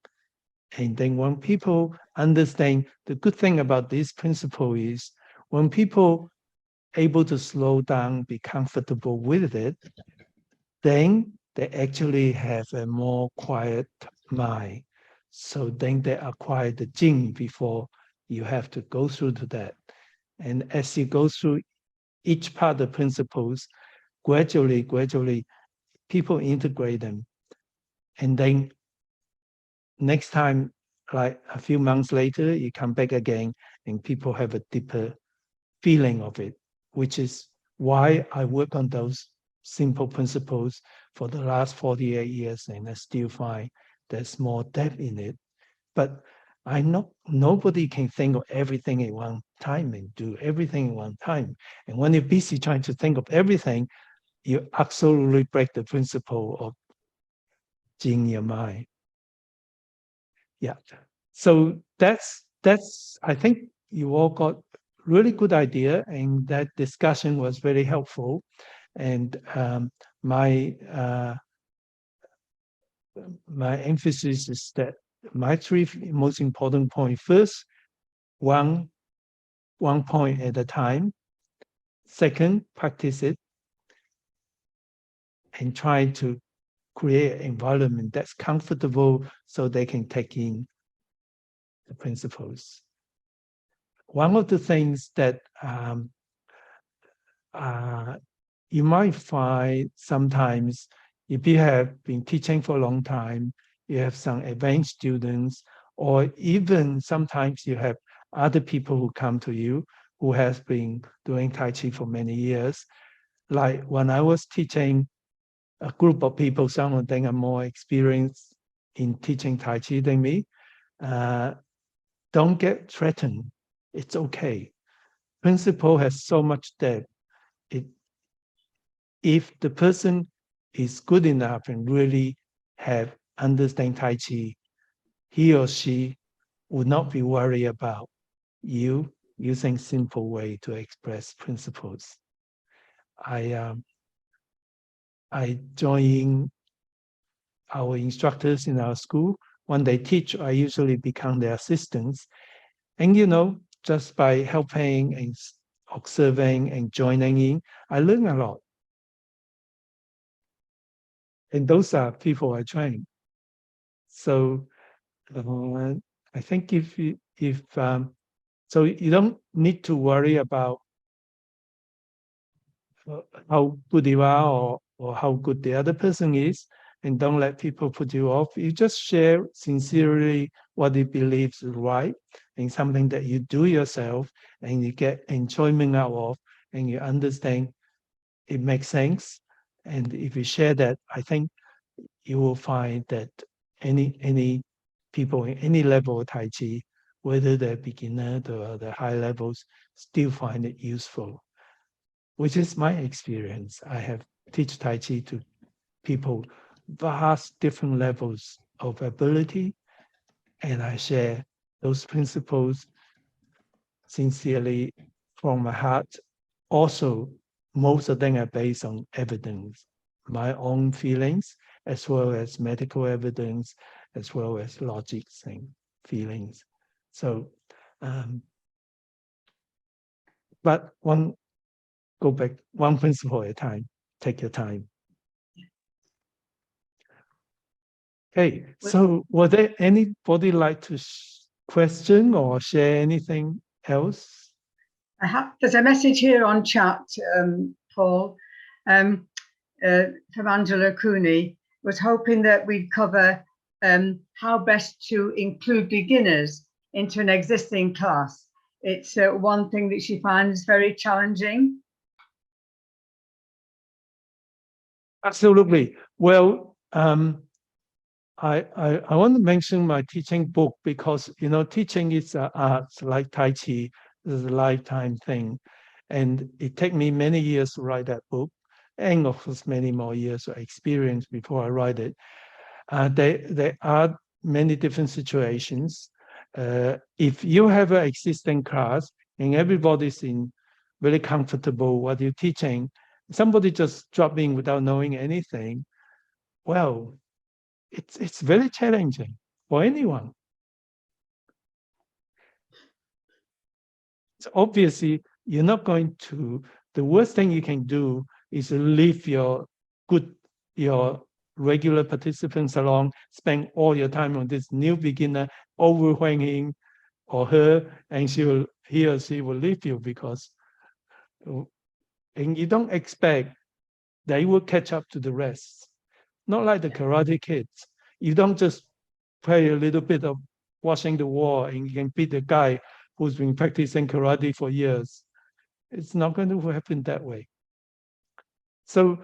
and then when people understand, the good thing about this principle is when people able to slow down, be comfortable with it, then they actually have a more quiet mind. So then they acquire the Jing before you have to go through to that. And as you go through each part of the principles, gradually, people integrate them. And then next time, like a few months later, you come back again and people have a deeper feeling of it, which is why I work on those simple principles for the last 48 years, and I still find there's more depth in it. But I know nobody can think of everything at one time and do everything at one time. And when you're busy trying to think of everything, you absolutely break the principle of Jing your mind. Yeah. So that's I think you all got really good idea, and that discussion was very helpful. And my emphasis is that my three most important points. First, one point at a time. Second, practice it and try to create an environment that's comfortable so they can take in the principles. One of the things that you might find sometimes, if you have been teaching for a long time, you have some advanced students, or even sometimes you have other people who come to you who has been doing Tai Chi for many years. Like when I was teaching a group of people, some of them are more experienced in teaching Tai Chi than me. Don't get threatened. It's okay. Principle has so much depth. If the person is good enough and really have understand Tai Chi, he or she would not be worried about you using simple way to express principles. I join our instructors in our school. When they teach, I usually become their assistants. And just by helping and observing and joining in, I learn a lot. And those are people I train. So I think so you don't need to worry about how good you are or how good the other person is, and don't let people put you off. You just share sincerely what you believe is right and something that you do yourself and you get enjoyment out of, and you understand it makes sense. And if you share that, I think you will find that any people in any level of Tai Chi, whether they're beginner or the high levels, still find it useful, which is my experience. I have teach Tai Chi to people vast different levels of ability, and I share those principles sincerely from my heart. Also, most of them are based on evidence, my own feelings, as well as medical evidence, as well as logics and feelings. So, but go back one principle at a time. Take your time. Okay, so was there anybody like to question or share anything else? There's a message here on chat, Paul, from Angela Cooney, was hoping that we'd cover how best to include beginners into an existing class. It's one thing that she finds very challenging. Absolutely. Well, I want to mention my teaching book because, teaching is an art like Tai Chi. It's a lifetime thing. And it took me many years to write that book, and of course, many more years of experience before I write it. There are many different situations. If you have an existing class and everybody's very comfortable what you're teaching, somebody just drop in without knowing anything, well, it's very challenging for anyone. So obviously, you're not going to, the worst thing you can do is leave your good your regular participants along, spend all your time on this new beginner, overwhelm him or her, and he or she will leave you because, and you don't expect they will catch up to the rest. Not like the karate kids. You don't just play a little bit of washing the wall and you can beat the guy who's been practicing karate for years. It's not going to happen that way. So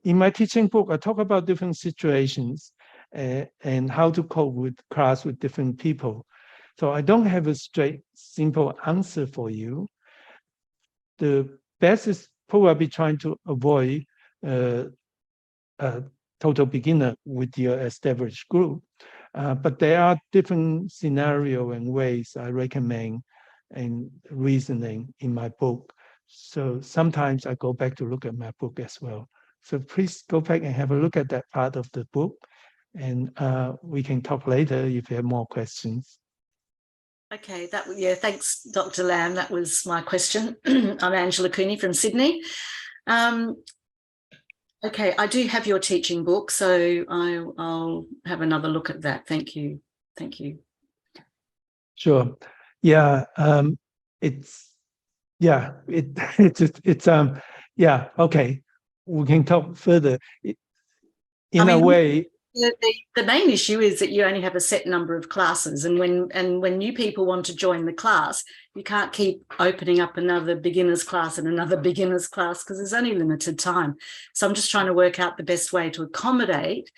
in my teaching book, I talk about different situations and how to cope with class with different people. So I don't have a straight, simple answer for you. The best is probably trying to avoid a total beginner with your established group. But there are different scenarios and ways I recommend and reasoning in my book. So sometimes I go back to look at my book as well. So please go back and have a look at that part of the book. And we can talk later if you have more questions. Okay, yeah, thanks, Dr. Lam. That was my question. I'm Angela Cooney from Sydney. Okay, I do have your teaching book, so I'll have another look at that. Thank you. Thank you. Sure. Yeah. Yeah. Okay. We can talk further. In a way. The main issue is that you only have a set number of classes, and when new people want to join the class, you can't keep opening up another beginners class and another beginners class because there's only limited time. So I'm just trying to work out the best way to accommodate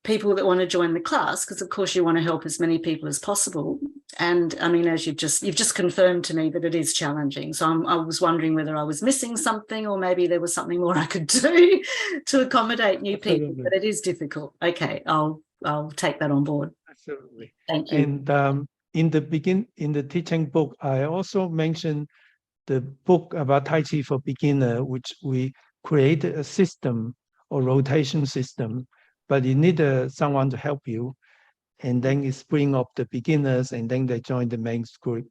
people that want to join the class, because of course you want to help as many people as possible. And I mean, as you've just confirmed to me that it is challenging. So I was wondering whether I was missing something, or maybe there was something more I could do to accommodate new people. But it is difficult. Okay, I'll take that on board. Absolutely. Thank you. And in the teaching book, I also mentioned the book about Tai Chi for beginner, which we created a system or rotation system, but you need someone to help you. And then it's bring up the beginners, and then they join the main group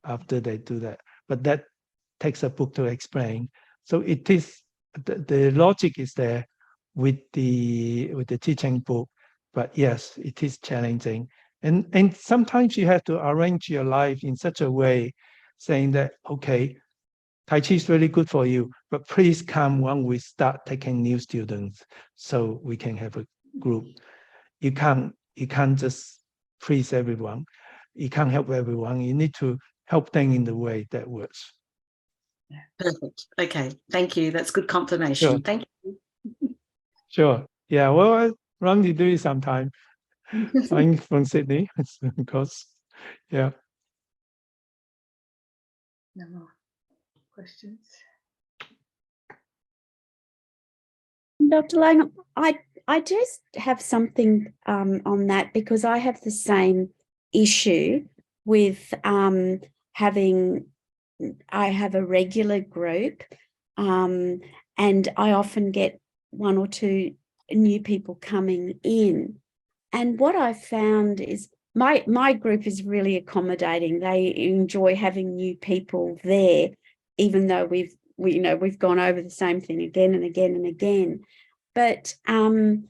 after they do that. But that takes a book to explain. So it is the logic is there with the teaching book, but yes, it is challenging. And sometimes you have to arrange your life in such a way, saying that okay, Tai Chi is really good for you, but please come when we start taking new students, so we can have a group. You can't just please everyone. You can't help everyone. You need to help them in the way that works. Perfect. Okay. Thank you. That's good confirmation. Sure. Thank you. Sure. Yeah. Well, I run to do it sometime. I'm from Sydney, because yeah. No more questions. Dr. Lang, I just have something on that, because I have the same issue with I have a regular group, and I often get one or two new people coming in. And what I found is my group is really accommodating. They enjoy having new people there, even though we've gone over the same thing again and again and again. But I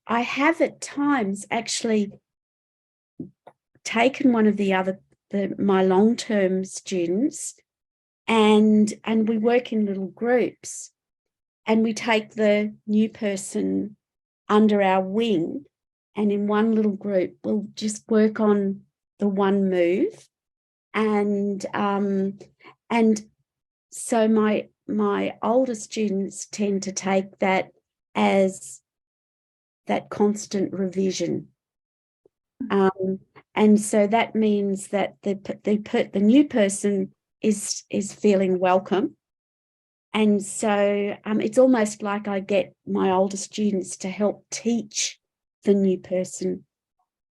have at times actually taken one of my long-term students, and we work in little groups, and we take the new person under our wing, and in one little group we'll just work on the one move, and so my older students tend to take that as that constant revision. And so that means that the new person is feeling welcome. And so it's almost like I get my older students to help teach the new person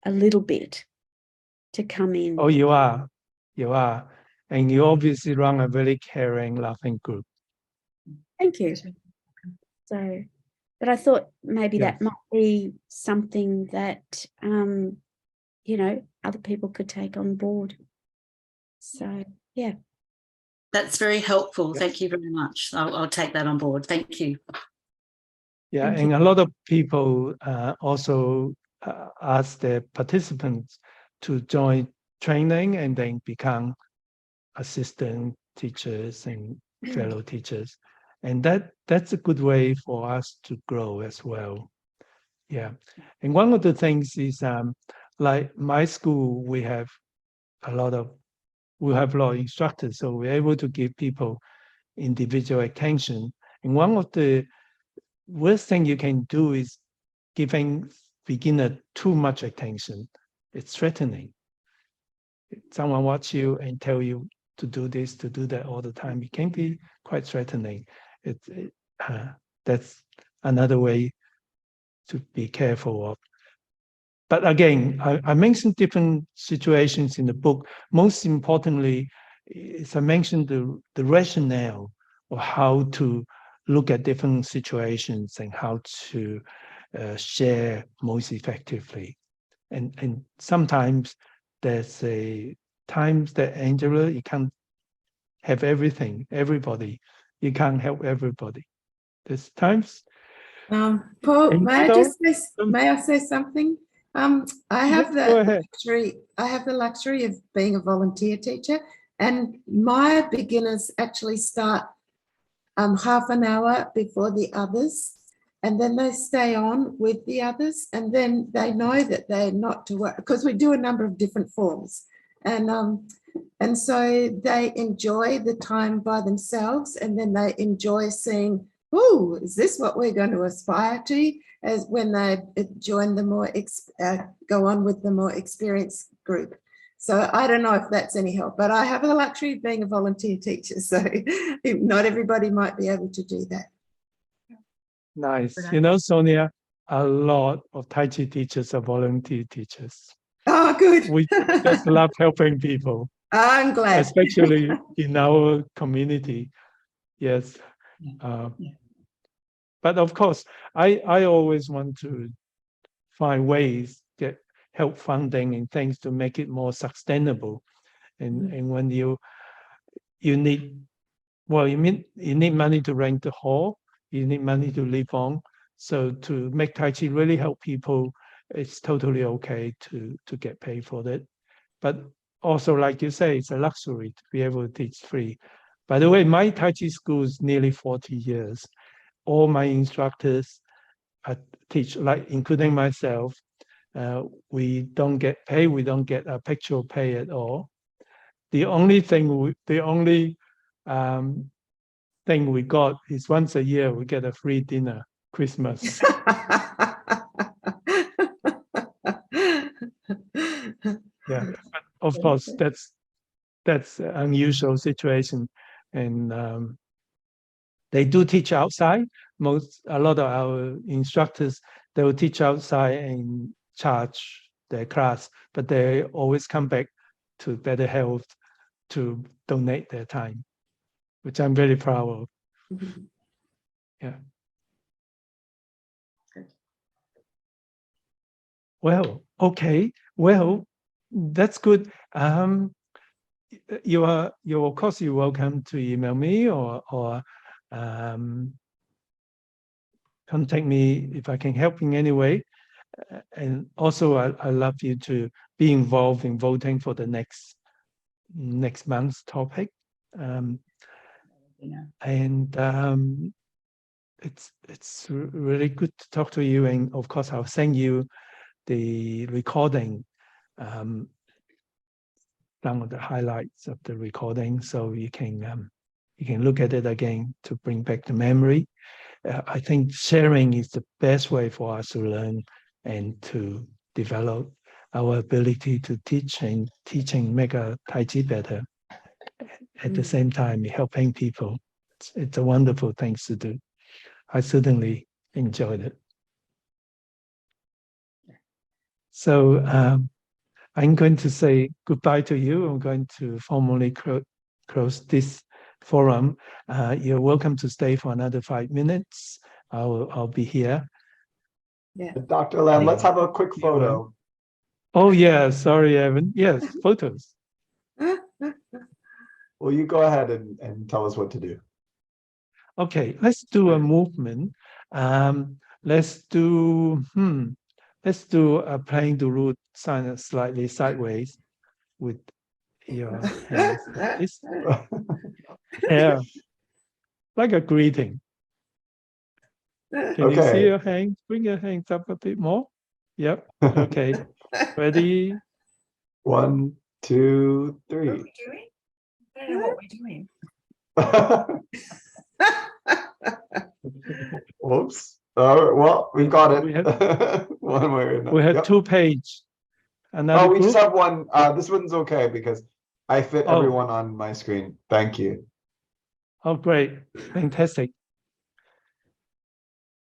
a little bit to come in. Oh, you are. And you obviously run a very caring, loving group. Thank you. So, but I thought maybe that might be something that, other people could take on board. So, yeah. That's very helpful. Yeah. Thank you very much. I'll take that on board. Thank you. Yeah, Thank and you. a lot of people also ask their participants to join training and then become assistant teachers and fellow teachers. And that's a good way for us to grow as well. Yeah. And one of the things is like my school, we have a lot of instructors, so we're able to give people individual attention. And one of the worst thing you can do is giving beginner too much attention. It's threatening. Someone watch you and tell you to do this, to do that all the time. It can be quite threatening. That's another way to be careful of. But again, I mentioned different situations in the book. Most importantly, is I mentioned the rationale of how to look at different situations and how to share most effectively. And sometimes there's times that, Angela, you can't have everybody. You can't help everybody. There's times. Paul, may I say something? I have the luxury of being a volunteer teacher, and my beginners actually start half an hour before the others, and then they stay on with the others, and then they know that they're not to work, because we do a number of different forms, and so they enjoy the time by themselves, and then they enjoy seeing, oh, is this what we're going to aspire to, as when they join the more go on with the more experienced group. So I don't know if that's any help, but I have the luxury of being a volunteer teacher, so not everybody might be able to do that. Nice. You know, Sonia, a lot of Tai Chi teachers are volunteer teachers. Oh, good. We just love helping people. I'm glad. Especially in our community. Yes. But of course, I always want to find ways, get help funding and things to make it more sustainable. And when you need, well, you need money to rent the hall, you need money to live on. So to make Tai Chi really help people, it's totally okay to get paid for that. But also, like you say, it's a luxury to be able to teach free. By the way, my Tai Chi school is nearly 40 years. All my instructors teach, like including myself, we don't get paid. We don't get a picture pay at all. The only thing we got is once a year we get a free dinner, Christmas. Yeah, but of course that's an unusual situation, and they do teach outside. A lot of our instructors, they will teach outside and charge their class, but they always come back to Better Health to donate their time, which I'm very proud of. Yeah. Well, okay. Well, that's good. You are of course you're welcome to email me or contact me if I can help in any way. And also, I love you to be involved in voting for the next month's topic. And it's really good to talk to you. And of course, I'll send you the recording, some of the highlights of the recording, so you can look at it again to bring back the memory. I think sharing is the best way for us to learn and to develop our ability to teach and make a Tai Chi better. At the same time, helping people. It's a wonderful thing to do. I certainly enjoyed it. So I'm going to say goodbye to you. I'm going to formally close this forum. You're welcome to stay for another 5 minutes. I'll be here. Yeah. Dr. Lam, let's have a quick photo. Oh yeah, sorry, Evan. Yes, photos. Will you go ahead and tell us what to do? Okay, let's do a movement. Let's do playing the root sign slightly sideways with your hands like this. Yeah, like a greeting. Can you see your hands? Bring your hands up a bit more. Yep. Okay. Ready? 1, 2, 3. What are we doing? I don't know what we're doing. Whoops. Well, we got it. One way or another. We had 2 pages. Another we group? just have one. This one's okay because I fit everyone on my screen. Thank you. Oh, great. Fantastic.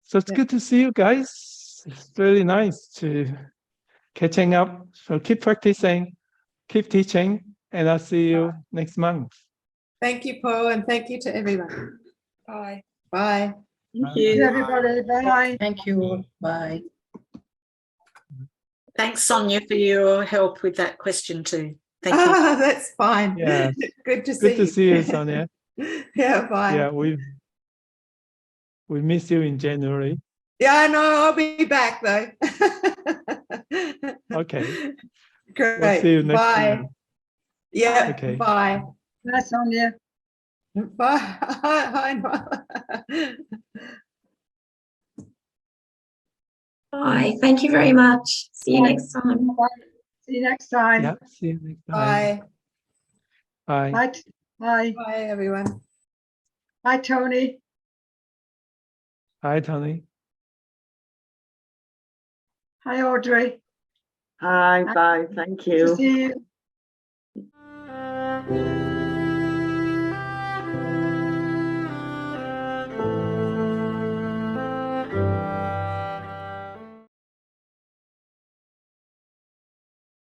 So it's good to see you guys. It's really nice to catching up. So keep practicing, keep teaching, and I'll see you next month. Thank you, Paul, and thank you to everyone. Bye. Bye. Thank you, everybody. Bye. Thank you. Bye. Thanks, Sonia, for your help with that question too. Thank you. That's fine. Yeah. Good to see Good to see you, Sonia. Yeah, bye. Yeah, we miss you in January. Yeah, I know. I'll be back though. Okay. Great. We'll see you next Bye. time. Yeah. Okay. Bye. Bye, Sonia. Bye. Hi. Bye. Thank you very much. See you next time. See you next time. Yeah. See you next time. Bye. Bye. Bye. Bye, everyone. Hi, Tony. Hi, Tony. Hi, Audrey. Hi, bye. Thank Good to you. see you.